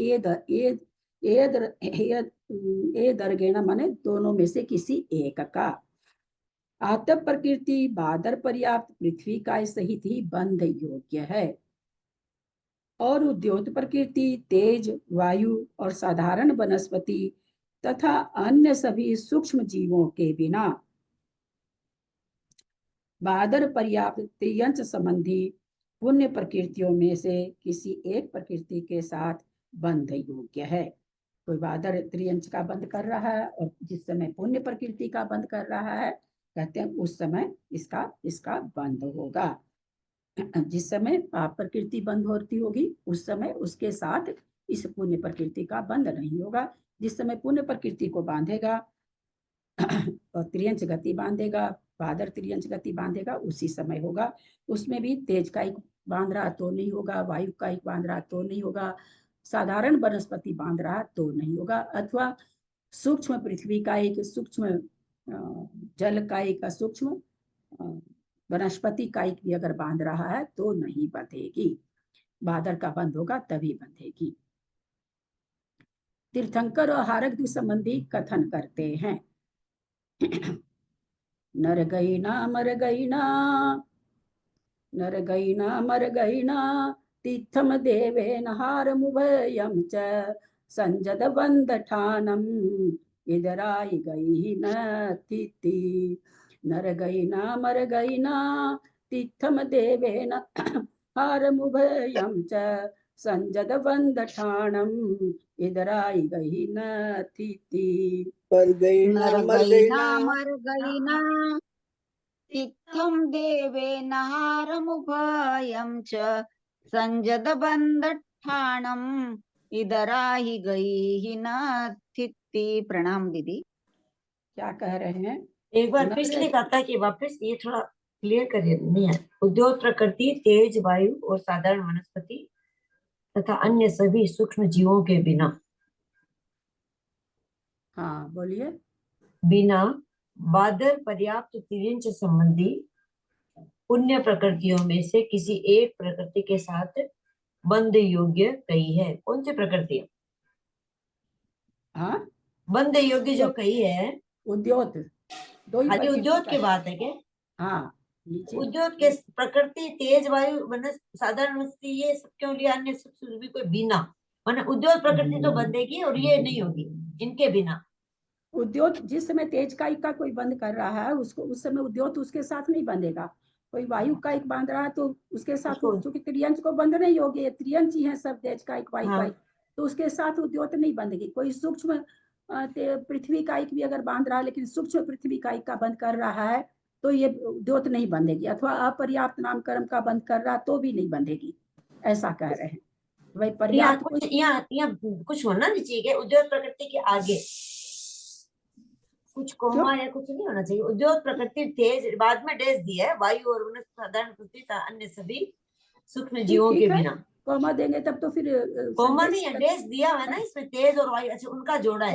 ये दरगेना माने दोनों में से किसी एक का। आतप प्रकृति बादर पर्याप्त पृथ्वी का सहित ही बंध योग्य है, और उद्योत प्रकृति तेज वायु और साधारण वनस्पति तथा अन्य सभी सूक्ष्म जीवों के बिना बादर पर्याप्त त्रियंच संबंधी पुण्य प्रकृतियों में से किसी एक प्रकृति के साथ बंध योग्य है। कोई बादर त्रियंच का बंध कर रहा है और जिस समय पुण्य प्रकृति का बंध कर रहा है, कहते हैं उस समय इसका बंध होगा। जिस समय पाप प्रकृति बंद होती होगी उस समय उसके साथ इस पुण्य प्रकृति का बंध नहीं होगा। जिस समय पुण्य प्रकृति को बांधेगा और त्रियंच गति बांधेगा, बादर त्रियंच गति बांधेगा, उसी समय होगा। उसमें भी तेज का एक बांध रहा तो नहीं होगा, वायु का एक बांध रहा तो नहीं होगा, साधारण वनस्पति बांध रहा तो नहीं होगा, अथवा सूक्ष्म पृथ्वी का एक, सूक्ष्म जल का एक, सूक्ष्म वनस्पति कायिक भी अगर बांध रहा है तो नहीं बंधेगी। बादर का बंध होगा तभी बंधेगी। तीर्थंकर और हारक संबंधी कथन करते हैं। नर गईना मर गईना, नर गईना मर गईना, तीर्थम देवेन हारमुभयम च संजद बंध ठानम इधराई गई न तिथि। नर गईना मर गईना, तीर्थम देवेन हारमुभयम च संजद बंद ठाणम इधर आई गई न थी। पर गई ना नर मर गई गई ना ना मर गई ना तिथ्यम देवेन हारमुभयं च संजद बंधठाणम इधरा ही गई ही न थिति। प्रणाम दीदी। क्या कह रहे हैं? एक बार पिछली कथा की वापस ये थोड़ा क्लियर करिए। नहीं है, उद्योग प्रकृति, तेज, वायु और साधारण वनस्पति तथा अन्य सभी सूक्ष्म जीवों के बिना हाँ बोलिए। बिना बादल पर्याप्त तिर्यंच संबंधी पुण्य प्रकृतियों में से किसी एक प्रकृति के साथ बंध योग्य कही है। कौन सी प्रकृति? हाँ बंध योग्य जो कही है, उद्योत, दो ही खाली प्रकृति उद्योग का की है। बात है क्या? हाँ नीचे उद्योग के प्रकृति, तेज, वायु, साधारण वनस्पति, ये सब क्यों लिया? अन्य सब भी कोई बिना, माने उद्योग प्रकृति तो बंधेगी और ये नहीं होगी इनके बिना। उद्योग जिस समय तेज का इक्का कोई बंद कर रहा है उसको, उस समय उद्योग उसके साथ नहीं बंधेगा। कोई वायु का एक बांध रहा है तो उसके साथ, उसको- चूंकि त्रियंच को बंध नहीं होगी, ये त्रियंच ही है सब, तेज का एक वायु का हाँ। एक, तो उसके साथ उद्योग नहीं बंधेगी। कोई सूक्ष्म पृथ्वी का एक भी अगर बांध रहा है लेकिन सूक्ष्म पृथ्वी का एक का बंद कर रहा है तो ये उद्योग नहीं बंधेगी। अथवा अपर्याप्त नामकरण का बंद कर रहा तो भी नहीं बंधेगी, ऐसा कह रहे हैं। भाई यहाँ पर्याप्त कुछ यहाँ कुछ होना नहीं चाहिए। उद्योग प्रकृति के आगे कुछ कोमा या कुछ नहीं होना चाहिए। उद्योग प्रकृति, तेज, बाद में डेज दिया है, वायु और साधारण पृथ्वी अन्य सभी सूक्ष्म जीवों के ठीक है, बिना। कोमा देंगे तब तो फिर कोमा संदेश नहीं है, डेज दिया है ना इसमें, तेज और वायु, अच्छा उनका जोड़ा है।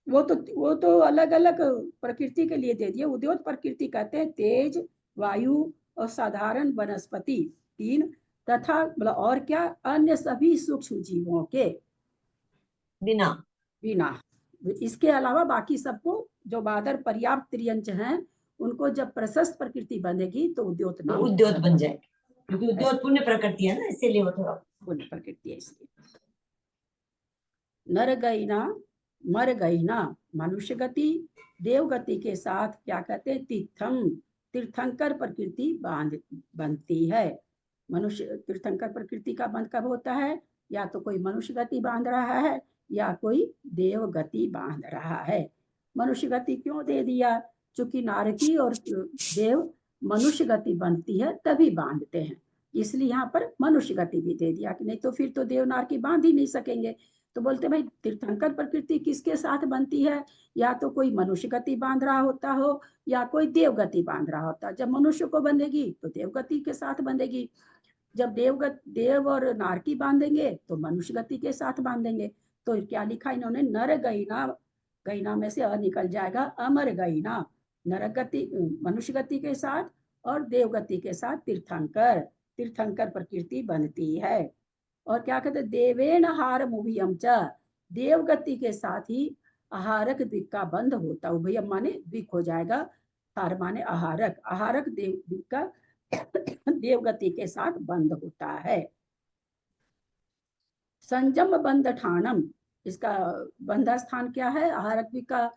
वो तो अलग अलग प्रकृति के लिए दे दिए। उद्योग प्रकृति कहते हैं तेज, वायु और साधारण वनस्पति तीन, तथा मतलब और क्या, अन्य सभी सूक्ष्म जीवों के बिना। बिना। इसके अलावा बाकी सबको, जो बादर पर्याप्त त्रियंच हैं, उनको जब प्रशस्त प्रकृति बनेगी तो उद्योग तो नाम उद्योग बन जाएगी, क्योंकि उद्योग पुण्य प्रकृति है ना, इसीलिए वो थोड़ा पुण्य प्रकृति है। इसलिए नर गई ना मर गई ना, मनुष्य गति देव गति के साथ क्या कहते हैं, तीर्थम, तीर्थंकर प्रकृति बांध बनती है। मनुष्य तीर्थंकर प्रकृति का बंध कब होता है? या तो कोई मनुष्य गति बांध रहा है या कोई देव गति बांध रहा है। मनुष्य गति क्यों दे दिया? चूंकि नारकी और देव मनुष्य गति बनती है तभी बांधते हैं, इसलिए यहाँ पर मनुष्य गति भी दे दिया, कि नहीं तो फिर तो देव नारकी बांध ही नहीं सकेंगे। तो बोलते भाई तीर्थंकर प्रकृति किसके साथ बनती है? या तो कोई मनुष्य गति बांध रहा होता हो या कोई देव गति बांध रहा होता। जब मनुष्य को बंधेगी तो देव गति के साथ बंधेगी, जब देव और नारकी बांधेंगे तो मनुष्य गति के साथ बांधेंगे। तो क्या लिखा इन्होंने, नर गईना, गईना में से अ निकल जाएगा, अमर गईना, नर गति मनुष्य गति के साथ और देव गति के साथ तीर्थंकर, तीर्थंकर प्रकृति बनती है। और क्या कहते हैं, देवेन हार मुभियम च, देव गति के साथ ही आहारक द्विक का बंध होता, उभयम माने द्विक हो जाएगा, हार माने आहारक, आहारक देव द्विक का देव गति के साथ बंध होता है। संजम बंध ठाणम, इसका बंध स्थान क्या है? आहारक द्विक का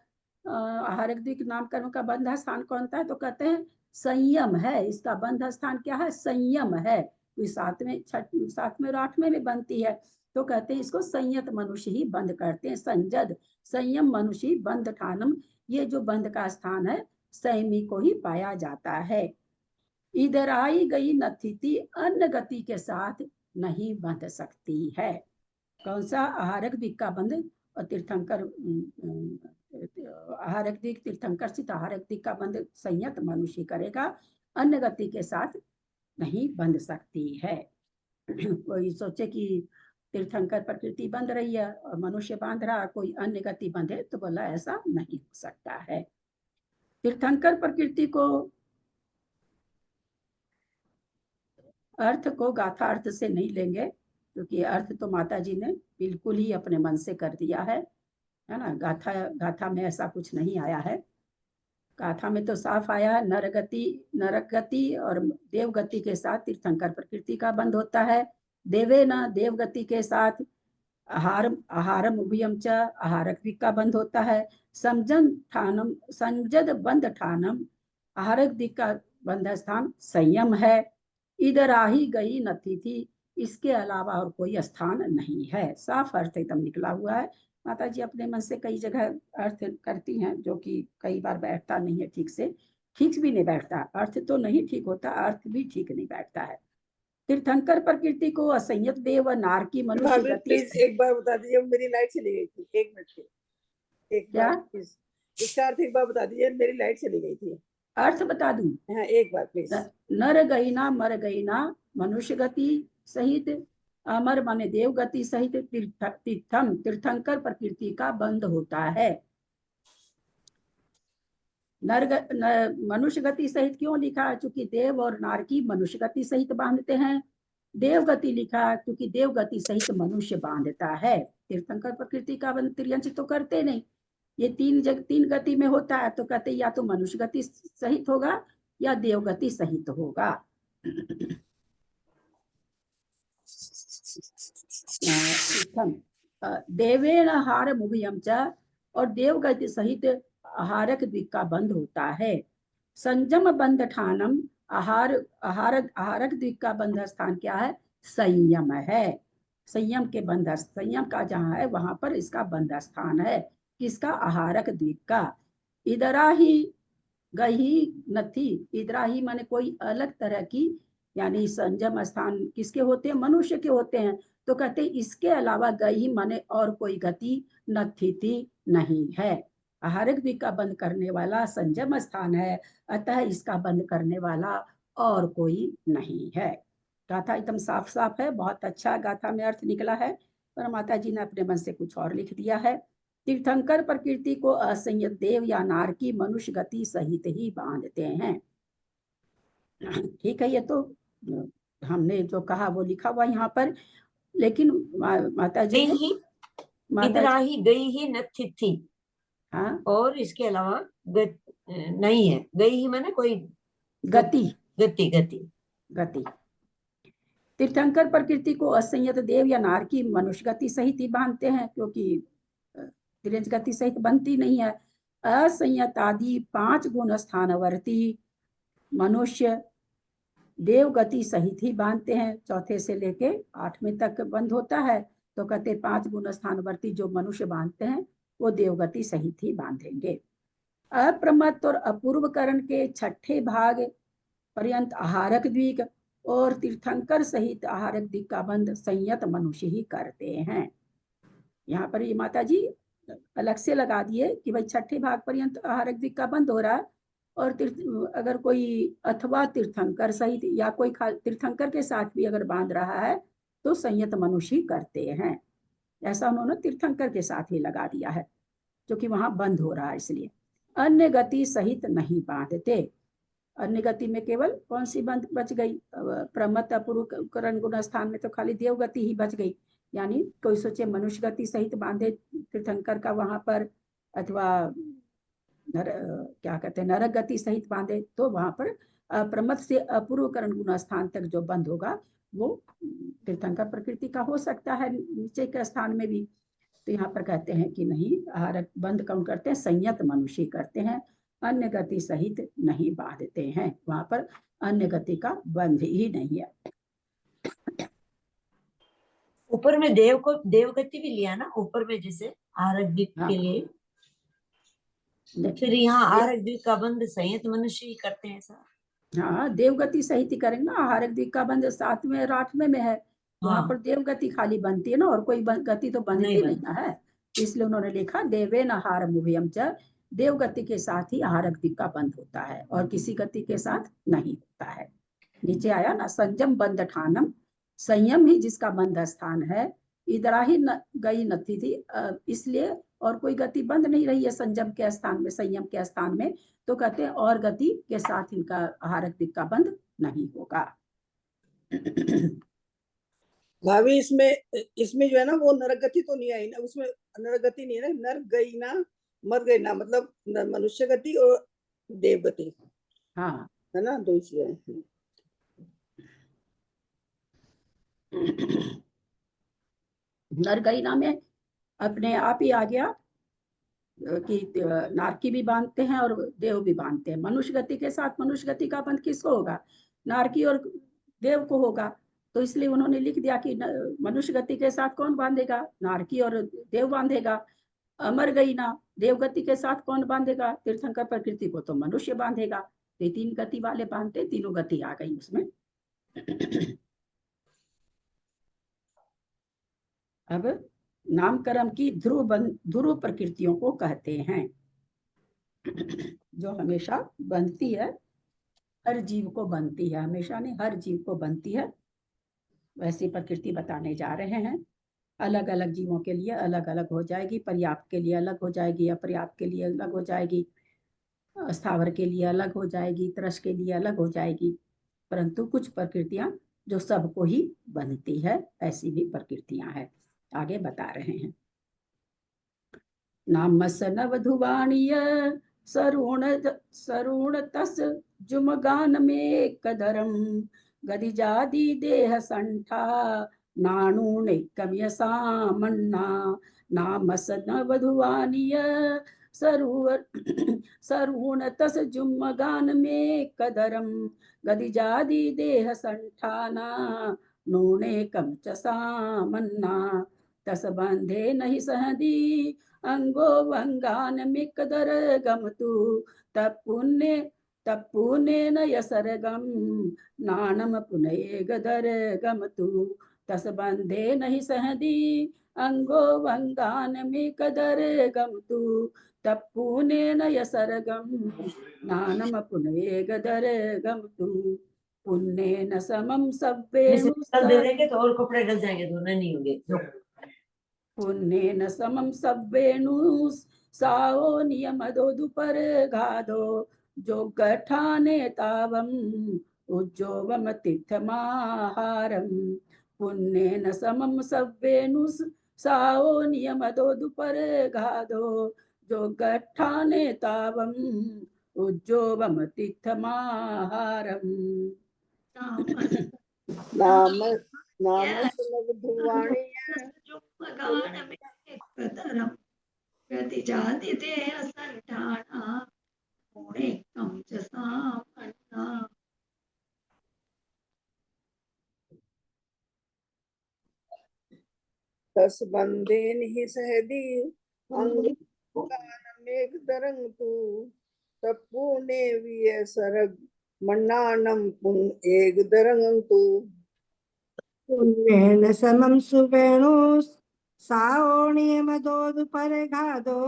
आहारक द्विक नामकरण का बंध स्थान कौन सा है? तो कहते हैं संयम है। इसका बंध स्थान क्या है? संयम है। तो सातवें और आठवें में बनती है, तो कहते हैं इसको संयत मनुष्य ही बंध करते हैं। संजद संयम मनुष्य ही बंध ठानम, ये जो बंध का स्थान है संयमी को ही पाया जाता है। इधर आई गई नथिति, अन्य गति के साथ नहीं बंध सकती है। कौन सा? आहारक द्विक का बंध और तीर्थंकर, आहारक द्विक तीर्थंकर स्थित आहारक द्विक का बंध संयत मनुष्य करेगा, अन्य गति के साथ नहीं बंध सकती है। कोई सोचे कि तीर्थंकर प्रकृति बंध रही है और मनुष्य बांध रहा, कोई अन्य गति बंधे, तो बोला ऐसा नहीं हो सकता है। तीर्थंकर प्रकृति को अर्थ को गाथा अर्थ से नहीं लेंगे, क्योंकि अर्थ तो माता जी ने बिल्कुल ही अपने मन से कर दिया है ना। गाथा में ऐसा कुछ नहीं आया है। गाथा में तो साफ आया, नरक गति और देव गति के साथ तीर्थंकर प्रकृति का बंध होता है। देवे न देव गति के साथ आहारम उभयम च आहारक द्विक का बंध होता है। संजद बंध ठानम, आहारक द्विक का बंध स्थान संयम है। इधर आ ही गई नथी थी, इसके अलावा और कोई स्थान नहीं है। साफ अर्थ एकदम निकला हुआ है। माता जी अपने मन से कई जगह अर्थ करती हैं जो कि कई बार बैठता नहीं है ठीक से, ठीक भी नहीं बैठता। अर्थ तो नहीं ठीक होता, अर्थ भी ठीक नहीं बैठता है। तीर्थंकर प्रकृति को असंयत देव व नारकी मनुष्य भाभी गति प्लीज एक बार बता दीजिए, मेरी लाइट चली गई थी, 1 मिनट की, एक क्या? बार प्लीज इसका अर्थ एक बार बता दीजिए, मेरी लाइट चली गई थी। अर्थ बता दूं? हाँ एक बार प्लीज। नर गईना मर गईना मनुष्य गति सहित, अमर माने देव गति सहित तीर्थम तीर्थंकर प्रकृति का बंध होता है। मनुष्य गति सहित क्यों लिखा? क्योंकि देव और नारकी मनुष्य गति सहित बांधते हैं। देव गति लिखा क्योंकि देव गति सहित मनुष्य बांधता है। तीर्थंकर प्रकृति का बंध त्रियंश तो करते नहीं, ये तीन गति में होता है, तो कहते या तो मनुष्य गति सहित होगा या देव गति सहित होगा। देवेण हार मुभयम च, और देव गति सहित आहारक द्विक का बंध होता है। संयम बंध ठानम, आहारक द्विक का बंध स्थान क्या है? संयम है। संयम के बंध, संयम का जहाँ है वहां पर इसका बंध स्थान है। किसका? आहारक द्वीप का। इधरा ही गही नथी, इधरा ही माने कोई अलग तरह की, यानी संयम स्थान किसके होते हैं? मनुष्य के होते हैं। तो कहते इसके अलावा गही माने और कोई गति नथी थी नहीं है। आहारक द्वीप का बंद करने वाला संयम स्थान है, अतः इसका बंद करने वाला और कोई नहीं है। गाथा एकदम साफ साफ है, बहुत अच्छा गाथा में अर्थ निकला है, पर माता जी ने अपने मन से कुछ और लिख दिया है। तीर्थंकर प्रकृति को असंयत देव या नारकी मनुष्य गति सहित ही बांधते हैं। ठीक है, ये तो हमने जो कहा वो लिखा हुआ यहाँ पर, लेकिन माता जी ने इधरा ही गई ही नथी थी। हाँ, और इसके अलावा नहीं है। गई ही माने कोई गति गति गति गति। तीर्थंकर प्रकृति को असंयत देव या नारकी मनुष्य गति सहित ही बांधते हैं, क्योंकि त्रियंश गति सहित बनती नहीं है। असंयत आदि 5 गुण स्थानवर्ती मनुष्य देव गति सहित ही बांधते हैं। चौथे से लेके 8वें तक बंद होता है, तो कहते 5 गुण स्थानवर्ती जो मनुष्य बांधते हैं वो देवगति सहित ही बांधेंगे। अप्रमत्त और अपूर्वकरण के 6ठे भाग पर्यंत आहारक द्वीक और तीर्थंकर सहित आहारक द्वीक का बंध संयत मनुष्य ही करते हैं। यहाँ पर ये माता जी अलग से लगा दिए कि भाई 6ठे भाग पर्यंत आहारक द्वीक का बंद हो रहा है, और अगर कोई अथवा तीर्थंकर सहित या कोई तीर्थंकर के साथ भी अगर बांध रहा है तो संयत मनुष्य ही करते हैं। ऐसा उन्होंने तीर्थंकर के साथ ही लगा दिया है, जो कि वहां बंद हो रहा है, इसलिए अन्य गति सहित नहीं बांधते। अन्य गति में केवल कौन सी बंद बच गई? प्रमत्त अपूर्वकरण गुण स्थान में तो खाली देव गति ही बच गई। यानी कोई सोचे मनुष्य गति सहित बांधे तीर्थंकर का वहां पर, अथवा क्या कहते हैं नरक गति सहित बांधे, तो वहां पर प्रमत्त से अपूर्वकरण गुण स्थान तक जो बंद होगा वो तीर्थंकर प्रकृति का हो सकता है, नीचे के स्थान में भी। तो यहाँ पर कहते हैं कि नहीं, आहारक बंद कौन करते हैं? संयत मनुष्य करते हैं, अन्य गति सहित नहीं बांधते हैं। वहां पर अन्य गति का बंध ही नहीं है। ऊपर में देव को देव गति भी लिया ना, ऊपर में जैसे आहारक द्वीप के लिए, फिर यहाँ आहारक द्वीप का बंध संयत मनुष्य ही करते हैं सर। हाँ, देवगति सहित ही करेंगे ना। आहारक द्वीप का बंध 7वें और 8वें में है, वहां पर देवगति खाली बनती है ना, और कोई गति तो बनती नहीं है। इसलिए उन्होंने लिखा देवेन आहार मुभयम च, देवगति के साथ ही आहारक द्वीप का बंध होता है और किसी गति के साथ नहीं होता है। नीचे आया ना, संयम बंध ठानम, संयम ही जिसका बंध स्थान है। इधरा ही गई नथी थी, इसलिए और कोई गति बंद नहीं रही है संयम के स्थान में, संयम के स्थान में, तो कहते हैं और गति के साथ इनका आहारक द्वीप का बंध नहीं होगा। भाभी इसमें जो है ना वो नरक गति तो नहीं आई ना, उसमें नरक गति नहीं है ना, नर गई ना मर गई ना, मतलब मनुष्य गति और देव गति, हाँ है ना, दो चीजें। नरगईना में अपने आप ही आ गया कि नारकी भी बांधते हैं और देव भी बांधते हैं। मनुष्य गति के साथ मनुष्य गति का बंध किसको होगा? नारकी और देव को होगा। तो इसलिए उन्होंने लिख दिया कि मनुष्य गति के साथ कौन बांधेगा, नारकी और देव बांधेगा। अमर गई ना, देव गति के साथ कौन बांधेगा, तीर्थंकर प्रकृति को तो मनुष्य बांधेगा। तो तीन गति वाले बांधते, तीनों गति आ गई उसमें। अब नामकरण की ध्रुव प्रकृतियों को कहते हैं, जो हमेशा बनती है, हर जीव को बनती है, हमेशा नहीं, हर जीव को बनती है। वैसी प्रकृति बताने जा रहे हैं। अलग अलग जीवों के लिए अलग अलग हो जाएगी, पर्याप्त के लिए अलग हो जाएगी, अपर्याप्त के लिए अलग हो जाएगी, स्थावर के लिए अलग हो जाएगी, त्रस के लिए अलग हो जाएगी। परंतु कुछ प्रकृतियां जो सबको ही बनती है, ऐसी भी प्रकृतियां हैं। आगे बता रहे हैं। नामस नवधुवाणीय सरुण तस जुमगान में कदरम गदिजादि देह संठा नाणुने कमयसा मन्ना। नामस नवधुवाणीय सरुण तस जुमगान में कदरम गदिजादि देह संठाना नूने कमचसा मन्ना। तस बंधे नहीं सहदी अंगो वंगान मिकदर गमतु तपुण्य न यसरगम नानम पुनये गदर गमतु। तस बंधे नहीं सहदी अंगो वंगान मिकदर गमतु तपुण्य न यसरगम नानम पुनये गदर गमतु। पुण्य न समम सव्वेणु दे देंगे तो और कपड़े डल जाएंगे, धोने नहीं होंगे। पुण्येन समम सव्वेणु साओ नियमदो दुपर घाधो जोगठाने तावम उज्जोवम तिथमाहारम। पुण्येन समम सव्वेणु साओ नियमदो दुपर घाधो जोगठाने तावम उज्जोवम तिथमाहारम। नाम नवधुवाणी तस बंदे नहीं सहदी अंग मेघ दरंग तू तपुने विय सरग मन्नानम पुन एक दरंग तू। पुण्येन समं सुवेणु साओणियमदोदुपरगादो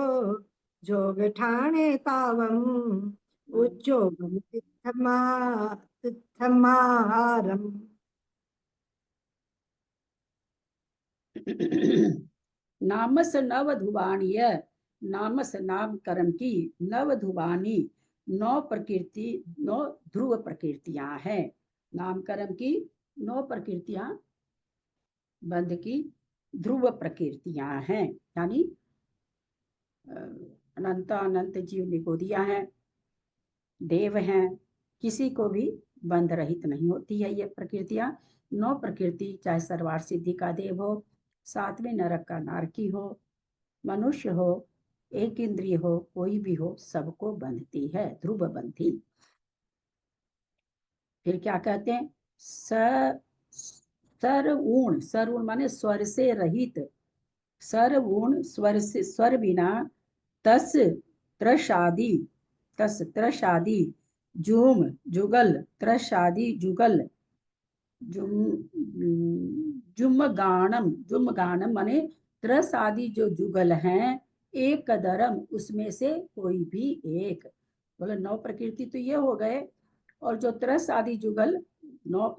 जोगठाणे तावम् उज्जोगं तिथमाहारम्। नामस नवधुवाणीय, नामस नामकरण की, नवधुवानी, 9 प्रकृति, 9 ध्रुव प्रकृतियां हैं। नामकरण की 9 प्रकृतियां बंध की ध्रुव प्रकृतियां हैं, यानी अनंत अनंत जीव निगोदिया हैं, देव हैं, किसी को भी बंध रहित नहीं होती है ये प्रकृतियां। 9 प्रकृति, चाहे सर्वार सिद्धि का देव हो, 7वें नरक का नारकी हो, मनुष्य हो, एक इंद्रिय हो, कोई भी हो, सबको बंधती है, ध्रुव बंधी। फिर क्या कहते हैं, सरऊण, सरऊण माने स्वर से रहित, सरऊण स्वर से, स्वर बिना, तस त्रशादी, तस त्रशादी, जुम जुगल, त्रशादी जुगल, जुमगानम, जुमगानम माने त्रस आदि जो जुगल हैं, एक कदरम, उसमें से कोई भी एक। बोले 9 प्रकृति तो ये हो गए, और जो त्रस आदि जुगल, 9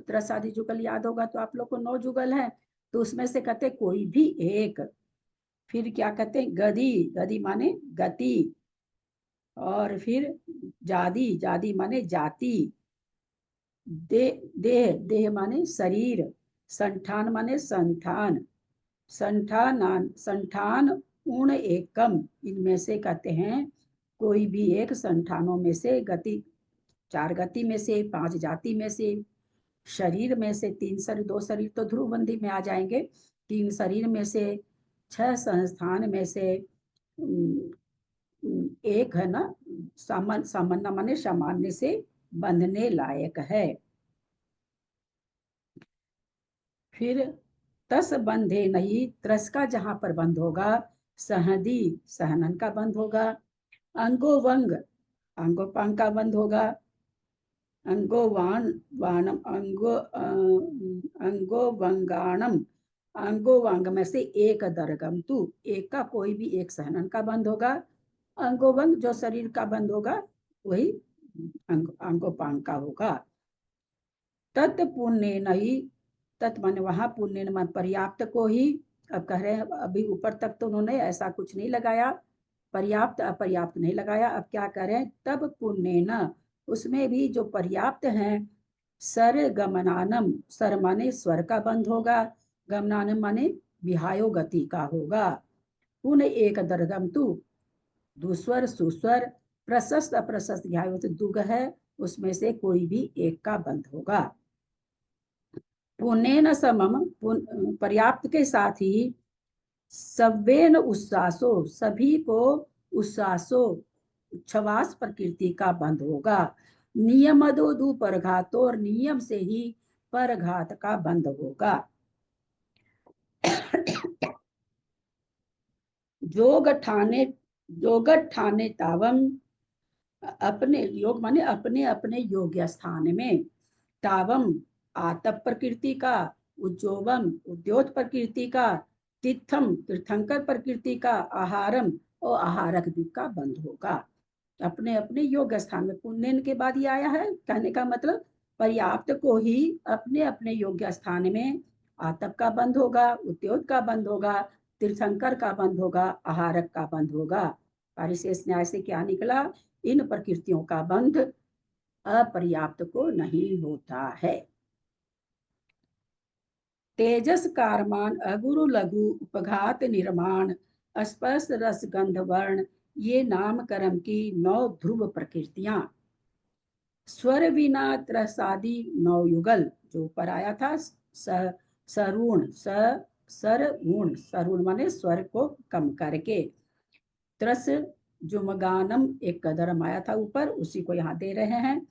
त्रस आदि जुगल याद होगा तो आप लोग को 9 जुगल है, तो उसमें से कहते कोई भी एक। फिर क्या कहते हैं, गदी, गदी माने गति, और फिर जादी, जादी माने जाति, देह, देह माने शरीर, संठान माने संठान, संठान, संठान उण एकम, इनमें से कहते हैं कोई भी एक संठानों में से, गति 4 गति में से, 5 जाति में से, शरीर में से, 3 शरीर, 2 शरीर तो ध्रुवबंदी में आ जाएंगे, 3 शरीर में से, 6 संस्थान में से एक है ना, सामान्य माने सामान्य से बंधने लायक है। फिर तस बंधे नहीं, त्रस का जहां पर बंध होगा, सहदी सहनन का बंध होगा, अंगोवंग अंगोपांग का बंध होगा, अंगोवान वानम अंगोवंगाणम अंगोवांग में से एक दरगम तू, एक का कोई भी एक सहनन का बंध होगा, अंगोवंग जो शरीर का बंध होगा वही अंगोपांग का होगा। तत् पुण्य नहीं, तत् माने वहां, पुण्य मन पर्याप्त को ही। अब कह रहे हैं, अभी ऊपर तक तो उन्होंने ऐसा कुछ नहीं लगाया, पर्याप्त अपर्याप्त नहीं लगाया। अब क्या करें, तब पुण्य न, उसमें भी जो पर्याप्त है, सर गमनानम, सर माने स्वर का बंध होगा, गमनानम माने विहायो गति का होगा, पुण्य एक दरगम तू, दुस्वर सुस्वर, प्रशस्त अप्रशस्त ध्यायो दुग है, उसमें से कोई भी एक का बंध होगा। पुण्य न समम, पर्याप्त के साथ ही, सव्वेन उच्छ्वासो, सभी को उच्छ्वासो उच्छ्वास प्रकृति का बंध होगा, नियमदो दु परघातो, और नियम से ही परघात का बंध होगा। जोग ठाने तावम, अपने योग माने अपने अपने योग्य स्थान में, तावम आतप प्रकृति का, उज्जोवम उद्योत प्रकृति का, तीर्थम तीर्थंकर प्रकृति का, आहारम और आहारक द्वीप का बंध होगा। अपने अपने योग्य स्थान में, पुण्य के बाद ही आया है, कहने का मतलब पर्याप्त को ही अपने अपने योग्य स्थान में आतप का बंध होगा, उद्योत का बंध होगा, तीर्थंकर का बंध होगा, आहारक का बंध होगा। परिशेष न्याय से क्या निकला, इन प्रकृतियों का बंध अपर्याप्त को नहीं होता है। तेजस कारमान अगुरु लघु उपघात निर्माण, स्पर्श रस गंध वर्ण, ये नाम कर्म की 9 ध्रुव प्रकृतियां। स्वर विना त्रसादि 9 युगल, जो ऊपर आया था, सरुण सरुण, सरुण माने स्वर को कम करके, त्रस जुमगानम एक कदरम आया था ऊपर, उसी को यहाँ दे रहे हैं।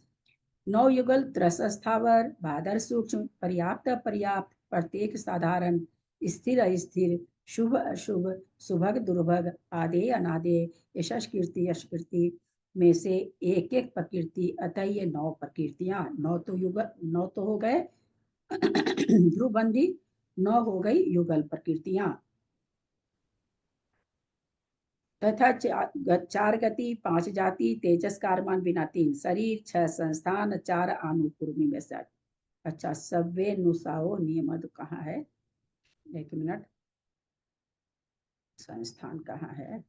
9 युगल, त्रस स्थावर, बादर सूक्ष्म, पर्याप्त अपर्याप्त, प्रत्येक साधारण, स्थिर अस्थिर, शुभ अशुभ, सुभग दुर्भग, आदे अनादे, यशस कीर्ति यश कीर्ति में से एक एक प्रकृति, अतः ये 9 प्रकृतियां, 9 तो युगल, 9 तो हो गए ध्रुवबंदी, 9 हो गई युगल प्रकृतियां। तथा 4 गति, 5 जाति, तेजस कारमान बिना 3 शरीर, 6 संस्थान, 4 अनुपूर्वी में से। अच्छा, सव्वे नुसाओ नियम कहाँ है, एक मिनट, संस्थान कहाँ है,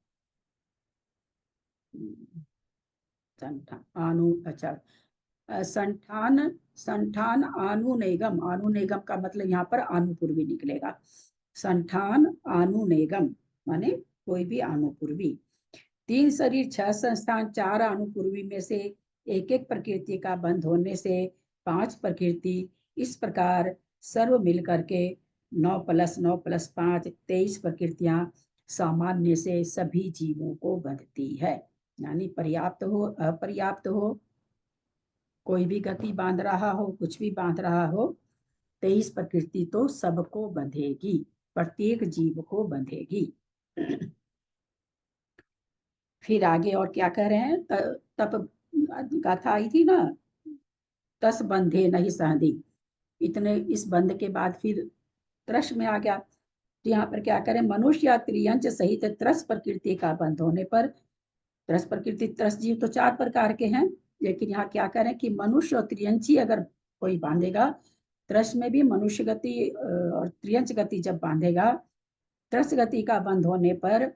संठान अनु, अच्छा संठान, संठान अनुनेगम, अनुनेगम का मतलब यहाँ पर अनुपूर्वी निकलेगा, संठान अनुनेगम माने कोई भी अनुपूर्वी। 3 शरीर, 6 संस्थान, 4 अनुपूर्वी में से एक एक प्रकृति का बंध होने से 5 प्रकृति, इस प्रकार सर्व मिलकर के 9 + 9 + 5 23 प्रकृतियां सामान्य से सभी जीवों को बंधती है। यानी पर्याप्त हो अपर्याप्त हो, कोई भी गति बांध रहा हो, कुछ भी बांध रहा हो, 23 प्रकृति तो सबको बंधेगी, प्रत्येक जीव को बंधेगी। फिर आगे और क्या कह रहे हैं, तप गाथा आई थी ना, तस बंधे नहीं सहदी, इतने इस बंध के बाद फिर त्रस में आ गया। तो यहाँ पर क्या करें, मनुष्य या त्रियंच सहित त्रस प्रकृति का बंध होने पर, त्रस प्रकृति, त्रस जीव तो 4 प्रकार के हैं, लेकिन यहाँ क्या करें कि मनुष्य और त्रियंची अगर कोई बांधेगा, त्रस में भी मनुष्य गति और त्रियंच गति जब बांधेगा, त्रस गति का बंध होने पर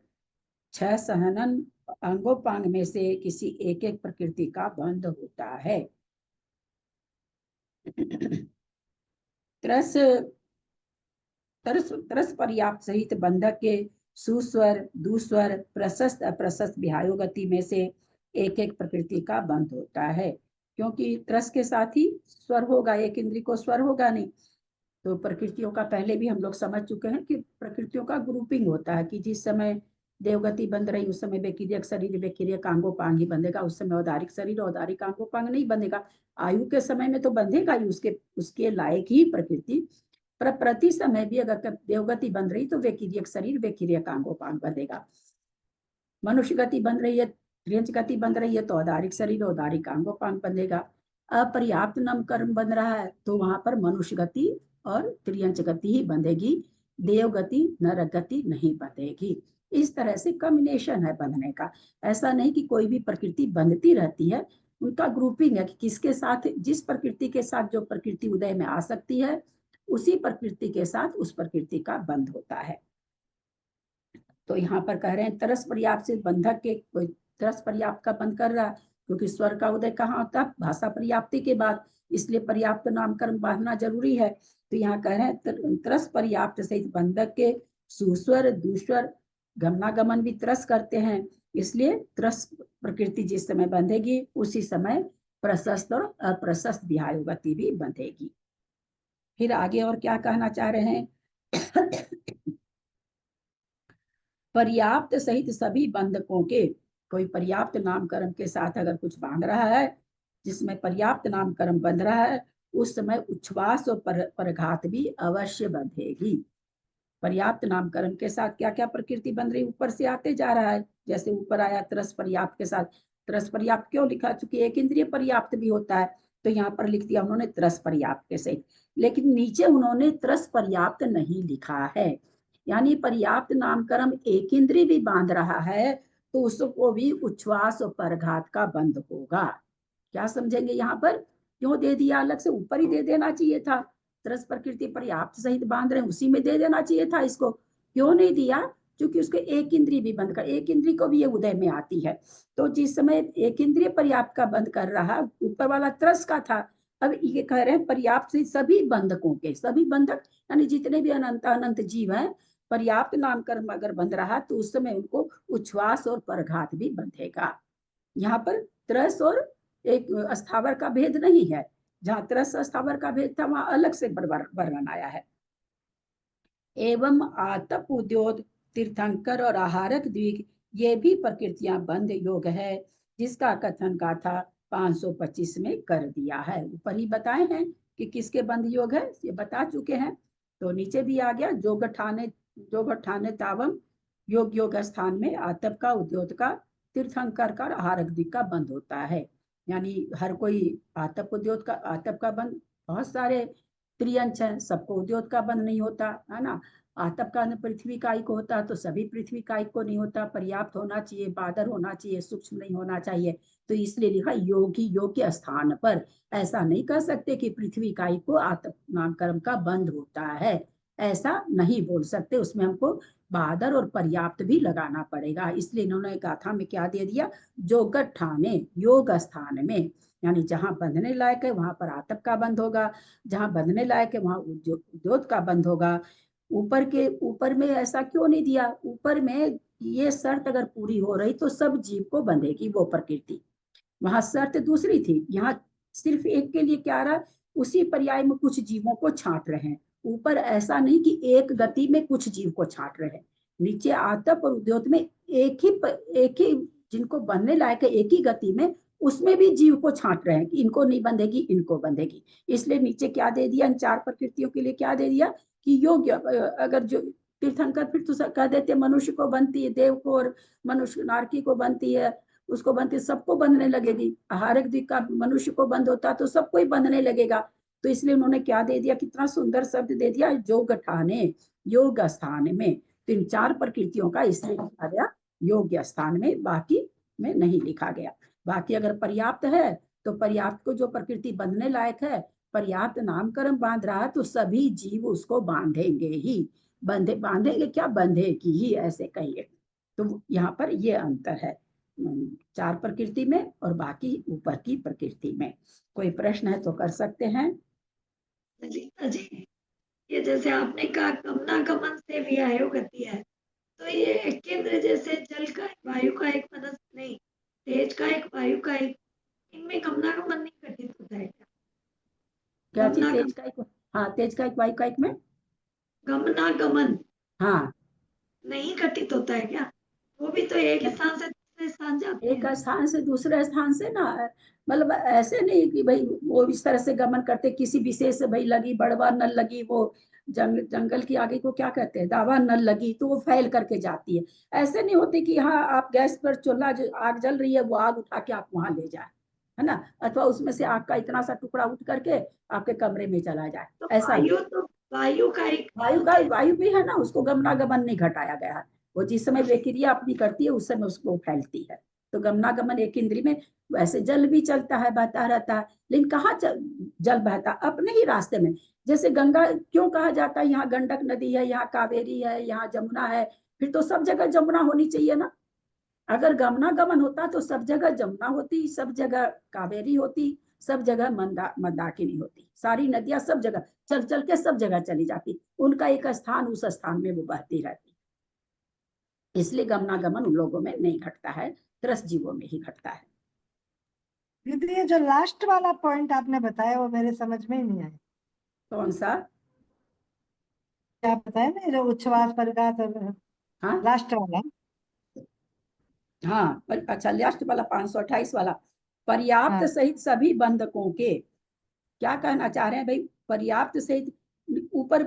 6 सहनन अंगोपांग में से किसी एक एक प्रकृति का बंध होता है। त्रस तरस पर्याप्त सहित बंधक के सुस्वर दुस्वर प्रशस्त अप्रशस्त विहायो गति में से एक एक प्रकृति का बंध होता है, क्योंकि त्रस के साथ ही स्वर होगा, एक इंद्री को स्वर होगा नहीं। तो प्रकृतियों का पहले भी हम लोग समझ चुके हैं कि प्रकृतियों का ग्रुपिंग होता है, कि जिस समय देवगति बंध रही उस समय बेकिरियक शरीर बेकिरियक अंगोपांग ही बंधेगा, उस समय औदारिक शरीर औदारिक अंगोपांग नहीं बंधेगा। आयु के समय में तो बंधेगा ही, उसके लायक ही प्रकृति पर प्रति समय भी अगर देवगति बन रही तो वे क्रियक शरीर वे क्रियक अंगोपांग बनेगा। मनुष्य गति बन रही है, त्रियंच गति बन रही है तो औदारिक शरीर औदारिक अंगोपांग बनेगा। अपर्याप्त नाम कर्म बन रहा है तो वहां पर मनुष्य गति और त्रियंच गति ही बंधेगी, देव गति नरक गति नहीं बंधेगी। इस तरह से कॉम्बिनेशन है बंधने का। ऐसा नहीं कि कोई भी प्रकृति बंधती रहती है, उनका ग्रुपिंग है कि किसके साथ, जिस प्रकृति के साथ जो प्रकृति उदय में आ सकती है उसी प्रकृति के साथ उस प्रकृति का बंध होता है। तो यहाँ पर कह रहे हैं तरस पर्याप्त से बंधक के कोई तरस पर्याप्त का बंध कर रहा है, क्योंकि स्वर का उदय कहाँ होता है, भाषा पर्याप्ति के बाद, इसलिए पर्याप्त नामकरण बांधना जरूरी है। तो यहाँ कह रहे हैं तरस पर्याप्त सहित बंधक के सुस्वर दुस्वर गमनागमन भी तरस करते हैं, इसलिए तरस प्रकृति जिस समय बंधेगी उसी समय प्रशस्त और अप्रशस्त विहाय गति भी बंधेगी। फिर आगे और क्या कहना चाह रहे हैं पर्याप्त सहित सभी बंधकों के, कोई पर्याप्त नामकरण के साथ अगर कुछ बांध रहा है जिसमें पर्याप्त नामकरण बंध रहा है उस समय उच्छ्वास और परघात भी अवश्य बंधेगी। पर्याप्त नामकरण के साथ क्या क्या प्रकृति बन रही, ऊपर से आते जा रहा है, जैसे ऊपर आया तरस पर्याप्त के साथ। तरस पर्याप्त क्यों लिखा, चूंकि एक इंद्रिय पर्याप्त भी होता है तो यहाँ पर लिख दिया उन्होंने तरस पर्याप्त के सहित, लेकिन नीचे उन्होंने तरस पर्याप्त नहीं लिखा है। यानी पर्याप्त नामकरण एक इंद्रिय भी बांध रहा है तो उसको भी उच्छ्वास और परघात का बंध होगा। क्या समझेंगे यहाँ पर, क्यों दे दिया अलग से, ऊपर ही दे देना चाहिए था। तरस प्रकृति पर्याप्त सहित बांध रहे हैं उसी में दे देना चाहिए था इसको, क्यों नहीं दिया, क्योंकि उसके एक इंद्रिय भी बंद कर, एक इंद्रिय को भी ये उदय में आती है। तो जिस समय एक इंद्रिय पर्याप्त का बंद कर रहा, ऊपर वाला तरस का था, अब ये कह रहे हैं पर्याप्त से सभी बंधकों के, सभी बंधक यानी जितने भी अनंत अनंत जीव हैं, पर्याप्त नामकरण अगर बंध रहा तो उस समय उनको उच्छ्वास और परघात भी बंधेगा। यहाँ पर तरस और एक स्थावर का भेद नहीं है, जहाँ तरस स्थावर का भेद था वहां अलग से वर्णन आया है। एवं आतप उद्योग तीर्थंकर और आहारक द्विग ये भी प्रकृतियां बंध योग है, जिसका कथन गाथा 525 में कर दिया है। ऊपर ही बताए हैं कि किसके बंध योग है, ये बता चुके हैं। तो नीचे भी आ गया जोगठाने तावम योग योग स्थान में आतप का उद्योग का तीर्थंकर का आहारक द्विग का बंध होता है। यानी हर कोई आतप उद्योग का, आतप का बंध, बहुत सारे त्रियंश हैं, सबको उद्योग का बंध नहीं होता है ना। आतप का पृथ्वी कायिक होता है तो सभी पृथ्वी कायिक को नहीं होता, पर्याप्त होना चाहिए, बादर होना चाहिए, सूक्ष्म नहीं होना चाहिए। तो इसलिए लिखा योगी योग्य स्थान पर। ऐसा नहीं कह सकते कि पृथ्वी कायिक को आतप नामकरण का बंध होता है, ऐसा नहीं बोल सकते, उसमें हमको बादर और पर्याप्त भी लगाना पड़ेगा। इसलिए इन्होंने गाथा में क्या दे दिया, जोगठाने योग स्थान में, यानी जहां बंधने लायक है वहां पर आतप का बंध होगा, जहां बंधने लायक है वहां उद्योग का बंध होगा। ऊपर में ऐसा क्यों नहीं दिया, ऊपर में ये शर्त अगर पूरी हो रही तो सब जीव को बंधेगी वो प्रकृति, वहां शर्त दूसरी थी, यहाँ सिर्फ एक के लिए क्या रहा, उसी पर्याय में कुछ जीवों को छांट रहे हैं। ऊपर ऐसा नहीं कि एक गति में कुछ जीव को छांट रहे हैं, नीचे आतप और उद्योग में एक ही जिनको बंधने लायक है एक ही गति में, उसमें भी जीव को छांट रहे हैं कि इनको नहीं बंधेगी इनको बंधेगी। इसलिए नीचे क्या दे दिया, इन चार प्रकृतियों के लिए क्या दे दिया कि योग्य, अगर जो तीर्थंकर फिर तो कह देते मनुष्य को बनती है, देव को और मनुष्य नारकी को बनती है, उसको बनती है, सबको बंधने लगेगी। आहारक द्विग का मनुष्य को बंध होता तो सबको ही बंधने लगेगा। तो इसलिए उन्होंने क्या दे दिया, कितना सुंदर शब्द दे दिया, जोगठाने योग स्थान में। तो इन चार प्रकृतियों का इसलिए लिखा गया योग्य स्थान में, बाकी में नहीं लिखा गया। बाकी अगर पर्याप्त है तो पर्याप्त को जो प्रकृति बंधने लायक है, पर्याप्त नामकरण बांध रहा है तो सभी जीव उसको बांधेंगे ही, बांधेंगे क्या, बंधेगी ही, ऐसे कहिए। तो यहाँ पर ये अंतर है चार प्रकृति में और बाकी ऊपर की प्रकृति में। कोई प्रश्न है तो कर सकते हैं। जी, ये जैसे आपने कहा गमनागमन से भी आयु गति है, तो ये केंद्र जैसे जल का एक, वायु का एक, मनस नहीं, तेज का एक, वायु का एक, इनमें गमनागमन नहीं घटित होता है क्या? क्या चीज, तेज का एक, हाँ तेज का एक वायु का एक में गमनागमन हाँ नहीं घटित होता है क्या? वो भी तो एक स्थान से दूसरे स्थान जाते हैं। एक स्थान से दूसरे स्थान से ना, मतलब ऐसे नहीं कि भाई वो इस तरह से गमन करते, किसी विशेष भाई लगी बड़वा न लगी वो जंगल की आगे को क्या कहते हैं, दावा न लगी तो वो फैल करके जाती है। ऐसे नहीं होती कि हाँ आप गैस पर चूल्हा आग जल रही है वो आग उठा के आप वहां ले जाए, है ना, अथवा उसमें से आग का इतना सा टुकड़ा उठ करके आपके कमरे में चला जाए, तो ऐसा नहीं। वायु का एक वायु भी है ना, उसको गमनागमन नहीं घटाया गया है। वो जिस समय वे क्रिया अपनी करती है उस समय उसको फैलती है। तो गमनागमन एक इंद्री में, वैसे जल भी चलता है, बहता रहता है, लेकिन कहाँ जल बहता, अपने ही रास्ते में। जैसे गंगा क्यों कहा जाता है, यहाँ गंडक नदी है, यहाँ कावेरी है, यहाँ जमुना है, फिर तो सब जगह जमुना होनी चाहिए ना। अगर गमनागमन होता तो सब जगह जमुना होती, सब जगह कावेरी होती, सब जगह मंदाकिनी होती, सारी नदियां सब जगह चल चल के सब जगह चली जाती, उनका एक स्थान उस स्थान में वो बहती रहती। इसलिए गमनागमन उन लोगों में नहीं घटता है, त्रस्त जीवों में ही घटता है। दीदी ये जो लास्ट वाला पॉइंट आपने बताया वो मेरे समझ में ही नहीं आया। कौन सा? क्या बताया ना, ये जो उच्छ्वास परिघात हाँ लास्ट वाला। हाँ, अच्छा लास्ट वाला 528 वाला, पर्याप्त हाँ सहित सभी बंधकों के, क्या कहना चाह रहे हैं भाई, पर्याप्त सहित ऊपर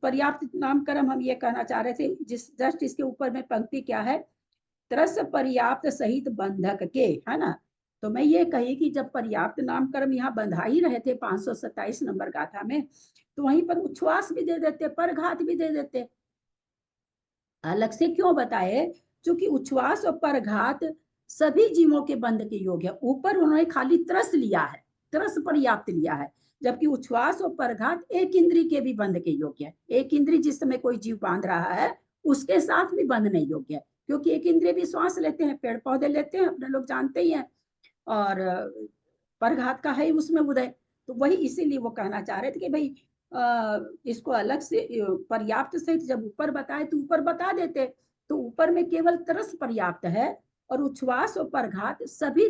पर्याप्त नामकरण हम ये कहना चाह रहे थे, जिस जस्ट इसके ऊपर में पंक्ति क्या है, त्रस पर्याप्त सहित बंधक के, है ना। तो मैं ये कही कि जब पर्याप्त नामकरण यहाँ बंधा ही रहे थे 527 नंबर गाथा में, तो वहीं पर उच्छ्वास भी दे देते, परघात भी दे देते। अलग से क्यों बताए? क्योंकि उच्छ्वास और परघात सभी जीवों के बंध के योग्य है। ऊपर उन्होंने खाली त्रस लिया है, त्रस पर्याप्त लिया है, जबकि उच्छ्वास और परघात एक इंद्री के भी बंध के योग्य है। एक इंद्री जिस समय कोई जीव बांध रहा है उसके साथ भी बंधने योग्य है, क्योंकि एक इंद्रिय भी श्वास लेते हैं, पेड़ पौधे लेते हैं, अपने लोग जानते ही हैं, और परघात का है ही उसमें उदय। तो वही इसीलिए वो कहना चाह रहे थे कि भाई इसको अलग से पर्याप्त सहित जब ऊपर बताए तो ऊपर बता देते, तो ऊपर में केवल तरस पर्याप्त है, और उच्छ्वास और परघात सभी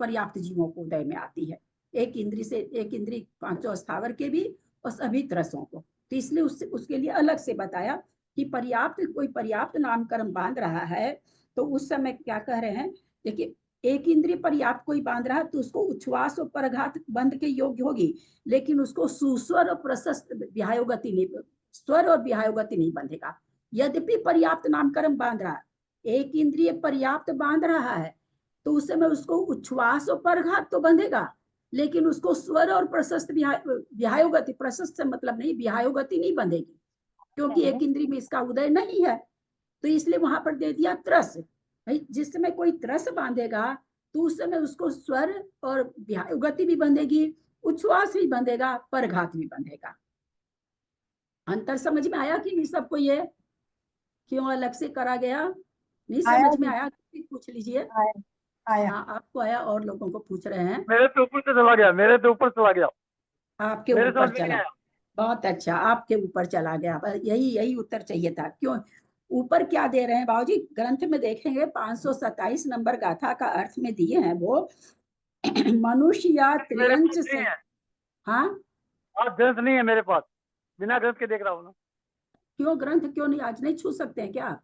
पर्याप्त जीवों को उदय में आती है, एक इंद्री से, एक इंद्री पांचों स्थावर के भी और सभी तरसों को। तो इसलिए उसके लिए अलग से बताया कि पर्याप्त, कोई पर्याप्त नामकरण बांध रहा है तो उस समय क्या कह रहे हैं, देखिए एक इंद्रिय पर्याप्त कोई बांध रहा है तो उसको उच्छ्वास और परघात बंध के योग्य होगी, लेकिन उसको सुस्वर और प्रशस्त विहायोगति नहीं, स्वर और विहायोगति नहीं बंधेगा। यद्यपि पर्याप्त नामकरण बांध रहा है, एक इंद्रिय पर्याप्त बांध रहा है तो उस समय उसको उच्छ्वास और परघात तो बंधेगा, लेकिन उसको स्वर और प्रशस्त विहायोगति, प्रशस्त से मतलब नहीं, विहायोगति नहीं बंधेगी, क्योंकि एक इंद्रिय में इसका उदय नहीं है। तो इसलिए वहां पर दे दिया त्रस। भाई जिस समय कोई त्रस बांधेगा तो उस समय उसको स्वर और विहायोगति भी बंधेगी, उच्छ्वास भी बंधेगा, परघात भी बंधेगा। अंतर समझ में आया कि नहीं सबको? ये क्यों अलग से करा गया, नहीं समझ में आया? पूछ लीजिए। आया। हाँ आपको आया, और लोगों को पूछ रहे हैं। मेरे तो ऊपर से चला गया, मेरे तो ऊपर चला गया, आपके मेरे ऊपर समझ में नहीं चला, आया। बहुत अच्छा, आपके ऊपर चला गया, यही उत्तर चाहिए था। क्यों ऊपर क्या दे रहे हैं बाबूजी? ग्रंथ में देखेंगे 527 नंबर गाथा का अर्थ में दिए हैं वो मनुष्य या मेरे पास त्रियंच नहीं से। है, हाँ आज ग्रंथ नहीं है मेरे पास, बिना ग्रंथ के देख रहा हूँ ना। क्यों ग्रंथ क्यों नहीं, आज नहीं छू सकते हैं क्या?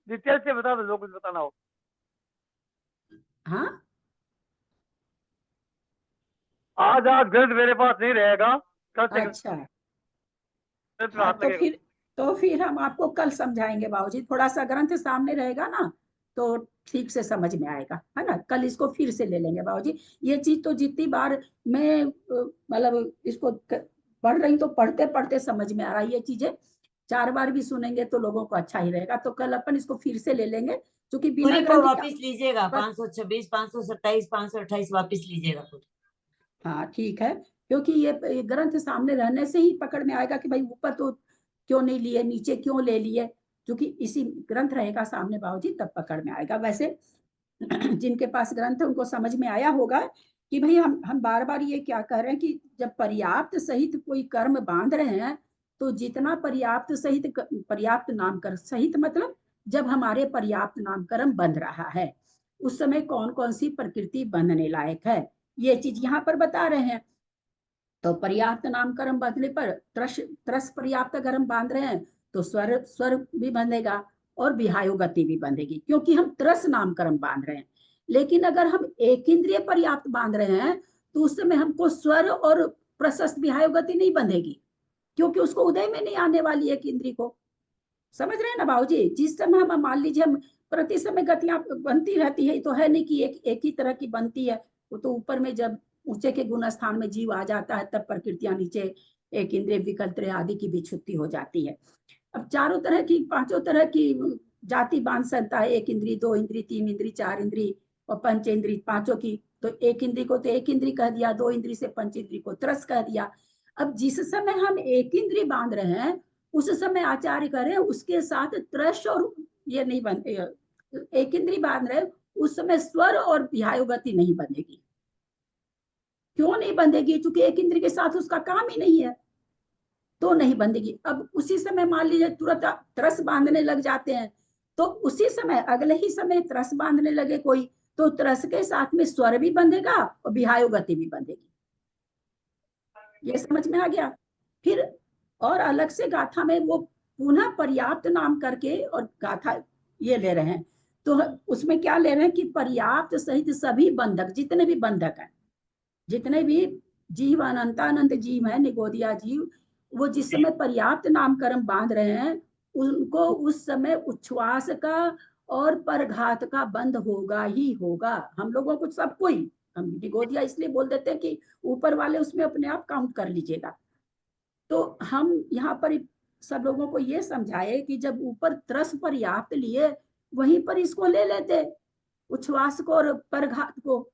डिटेल से बता दो जो कुछ बताना हो। हाँ आज ग्रंथ मेरे पास नहीं रहेगा, कल से अच्छा, ग्रंथ में हाँ हाथ लगेगा। तो फिर हम आपको कल समझाएंगे बाबूजी, थोड़ा सा ग्रंथ सामने रहेगा ना तो ठीक से समझ में आएगा, है ना। कल इसको फिर से ले लेंगे बाबूजी। ये चीज तो जितनी बार मैं मतलब इसको पढ़ रही तो पढ़ते पढ़ते समझ में आ रहा है, ये चीजें 4 बार भी सुनेंगे तो लोगों को अच्छा ही रहेगा। तो कल अपन इसको फिर से ले लेंगे, क्योंकि बिना पूरी को ग्रंथ वापिस लीजिएगा, 526, 527, 528 वापिस लीजिएगा पूरी। हाँ ठीक है, क्योंकि ये ग्रंथ सामने रहने से ही पकड़ में आएगा कि भाई ऊपर तो क्यों नहीं लिए, नीचे क्यों ले लिए, क्योंकि इसी ग्रंथ रहेगा सामने बाबूजी तब पकड़ में आएगा। वैसे जिनके पास ग्रंथ है उनको समझ में आया होगा कि भाई हम बार बार ये क्या कह रहे हैं कि जब पर्याप्त सहित कोई कर्म बांध रहे हैं तो जितना पर्याप्त सहित, पर्याप्त नामकरण सहित मतलब जब हमारे पर्याप्त नामकरण बंध रहा है उस समय कौन कौन सी प्रकृति बंधने लायक है, ये चीज यहाँ पर बता रहे हैं। तो पर्याप्त नामकरण बांधने पर त्रस पर्याप्त अगर हम बांध रहे हैं तो स्वर भी बंधेगा और विहायोगति भी बंधेगी, क्योंकि हम त्रस नामकरण बांध रहे हैं। लेकिन अगर हम एक इंद्रिय पर्याप्त बांध रहे हैं तो उस समय हमको स्वर और प्रशस्त विहाय गति नहीं बंधेगी, क्योंकि उसको उदय में नहीं आने वाली एक इंद्री को। समझ रहे हैं ना बाबूजी? जिस समय हम मान लीजिए हम प्रति समय गतियां बनती रहती है, तो है नहीं कि एक ही तरह की बनती है। वो तो ऊपर में जब ऊंचे के गुण स्थान में जीव आ जाता है तब प्रकृतियां नीचे एक इंद्रिय विकल्प आदि की विच्छुत्ति हो जाती है। अब चारों तरह की, पांचों तरह की जाति बांध सकता है, एक इंद्री, दो इंद्री, तीन इंद्री, चार इंद्री और पंच इंद्री पांचों की। तो एक इंद्री को तो एक इंद्री कह दिया, दो इंद्री से पंच इंद्री को त्रस कह दिया। अब जिस समय हम एक इंद्री बांध रहे हैं उस समय आचार्य करें उसके साथ त्रस और ये नहीं बनते, एक इंद्री बांध रहे उस समय स्वर और विहाय गति नहीं बनेगी। क्यों नहीं बंधेगी? क्योंकि एक इंद्री के साथ उसका काम ही नहीं है, तो नहीं बंधेगी। अब उसी समय मान लीजिए तुरंत त्रस बांधने लग जाते हैं, तो उसी समय अगले ही समय त्रस बांधने लगे कोई, तो त्रस के साथ में स्वर भी बंधेगा और विहाय गति भी बंधेगी। ये समझ में आ गया? फिर और अलग से गाथा में वो पुनः पर्याप्त नाम करके और गाथा ये ले रहे हैं, तो उसमें क्या ले रहे हैं कि पर्याप्त सहित सभी बंधक, जितने भी बंधक हैं, जितने भी जीव अनंतानंत जीव है, निगोदिया जीव, वो जिस समय पर्याप्त नामकरण बांध रहे हैं उनको उस समय उच्छ्वास का और परघात का बंध होगा ही होगा। हम लोगों को सबको ही, हम निगोदिया इसलिए बोल देते हैं कि ऊपर वाले उसमें अपने आप काउंट कर लीजिएगा। तो हम यहाँ पर सब लोगों को ये समझाए कि जब ऊपर त्रस पर्याप्त लिए वहीं पर इसको ले लेते, उच्छ्वास को और परघात को,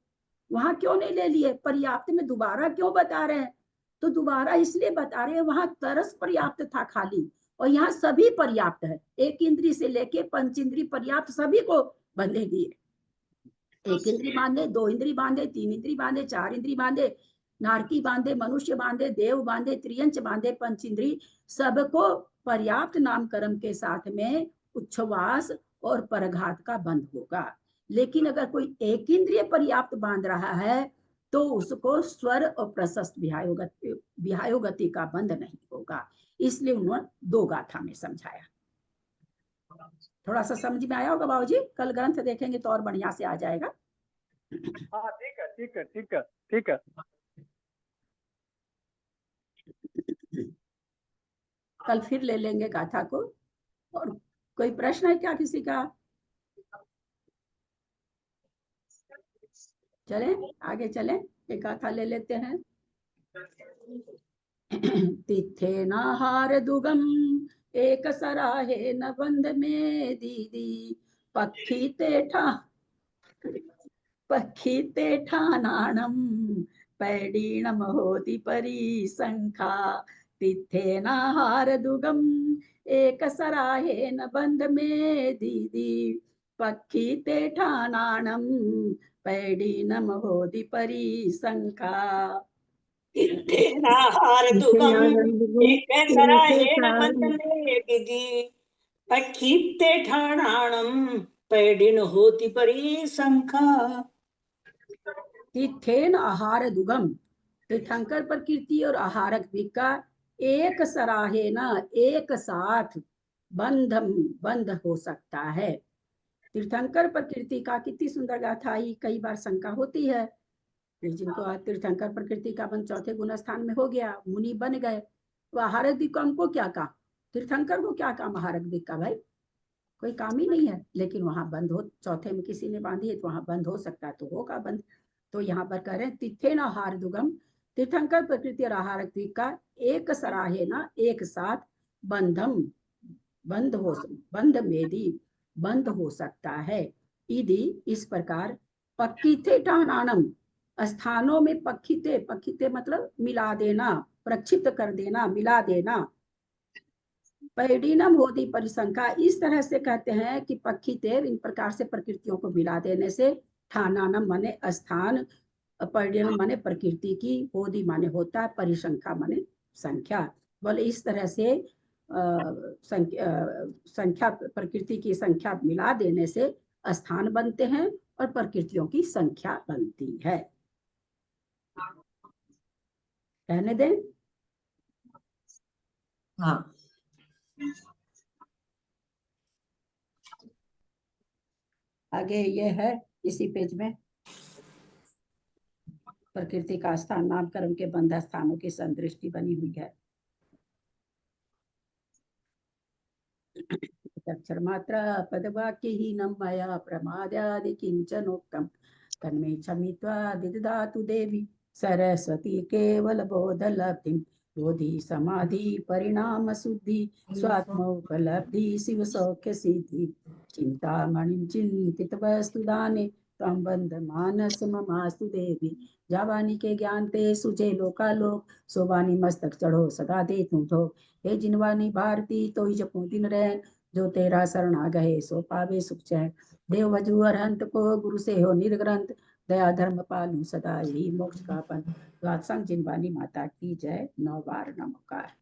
वहां क्यों नहीं ले लिए? पर्याप्त में दोबारा क्यों बता रहे हैं? तो दोबारा इसलिए बता रहे हैं वहां तरस पर्याप्त था खाली, और यहाँ सभी पर्याप्त है, एक इंद्री से लेके पंच इंद्री पर्याप्त सभी को बंधेगी। एक इंद्री बांधे, दो इंद्री बांधे, तीन इंद्री बांधे, चार इंद्री बांधे, नारकी बांधे, मनुष्य बांधे, देव बांधे, त्रियंच बांधे, पंच इंद्री, सबको पर्याप्त नामकरण के साथ में उच्छ्वास और परघात का बंध होगा। लेकिन अगर कोई एक इंद्रिय पर्याप्त बांध रहा है तो उसको स्वर और प्रशस्त विहाय गति का बंध नहीं होगा। इसलिए उन्होंने दो गाथा में समझाया। थोड़ा सा समझ में आया होगा बाबूजी? कल ग्रंथ देखेंगे तो और बढ़िया से आ जाएगा। हाँ ठीक है ठीक है ठीक है ठीक है। कल फिर ले लेंगे गाथा को। और कोई प्रश्न है क्या किसी का? चलें आगे चलें, एक गाथा ले लेते हैं। तिथे नाहार दुगम एक सराहे न बंध में दीदी, पक्षी ते ठानाणम पैडीणम होती परिसंखा। तिथे नाहार दुगम एक सराहे न बंध में दीदी, पक्षी ते ठानाणम पैडीणम होती परिसंखा। नाहार दुगम एक सराहेण बंधमे विधि, पक्षीते ठाणाणम पैडिन होति परिसंखा। तिथेन आहार दुगम, तीर्थंकर प्रकृति और आहारक का एक सराहे न, एक साथ बंध हो सकता है। तीर्थंकर प्रकृति का कितनी सुंदर गाथा आई। कई बार शंका होती है, जिनको तीर्थंकर प्रकृति का बंध चौथे गुण स्थान में हो गया, मुनि बन गए, तो आहारक दिक का उनको क्या काम? तीर्थंकर को क्या काम आहारक दिक का? भाई कोई काम ही नहीं है। लेकिन वहां बंद हो, चौथे में किसी ने बांधी है तो वहां बंद हो सकता है, तो होगा बंद। तो यहाँ पर कह रहे हैं तिथे न आहार दुगम, तीर्थंकर प्रकृति और आहारक दिक का एक सराहे ना, एक साथ बंध मेदी बंद हो सकता है। यदि इस प्रकार पक्कीथे ठानानम, स्थानों में पक्षिते, पक्षिते मतलब मिला देना, प्रक्षिप्त कर देना, मिला देना। पैडीनम होती परिसंख्या, इस तरह से कहते हैं कि पक्षिते इन प्रकार से प्रकृतियों को मिला देने से, ठानानम माने स्थान, पैडीनम माने प्रकृति की, होदी माने होता है, परिसंख्या माने संख्या। बोले इस तरह से संख्या, प्रकृति की संख्या मिला देने से स्थान बनते हैं और प्रकृतियों की संख्या बनती है। कहने दें? हाँ आगे ये है इसी पेज में, प्रकृति का स्थान नाम कर्म के बंध स्थानों की संदृष्टि बनी हुई है। अक्षर मात्रा पदवाक्य ही मया प्रमादादि किंचनोक्तम तन्मे क्षमित्वा विदधातु देवी सरस्वती केवल बोधलब्धिं बोधि समाधि परिणाम शुद्धि स्वात्मोपलब्धि शिव सौख्य सिद्धि चिंतामणिं चिंतित वस्तु दाने तम बंध मानस ममास्तु देवी जावानी के ज्ञान ते सुझे लोकालोक सोबानी मस्तक चढ़ो सदा दे तुम धो हे जिनवानी भारती तो ही जपो दिन रैन जो तेरा शरण आ गए सो पावे सुख चैन देव वजू अरहंत को गुरु से हो निर्ग्रंथ दया धर्म पालू सदा यही मोक्ष का पंथ। द्वादशंग जिनवानी माता की जय। 9 बार नमस्कार।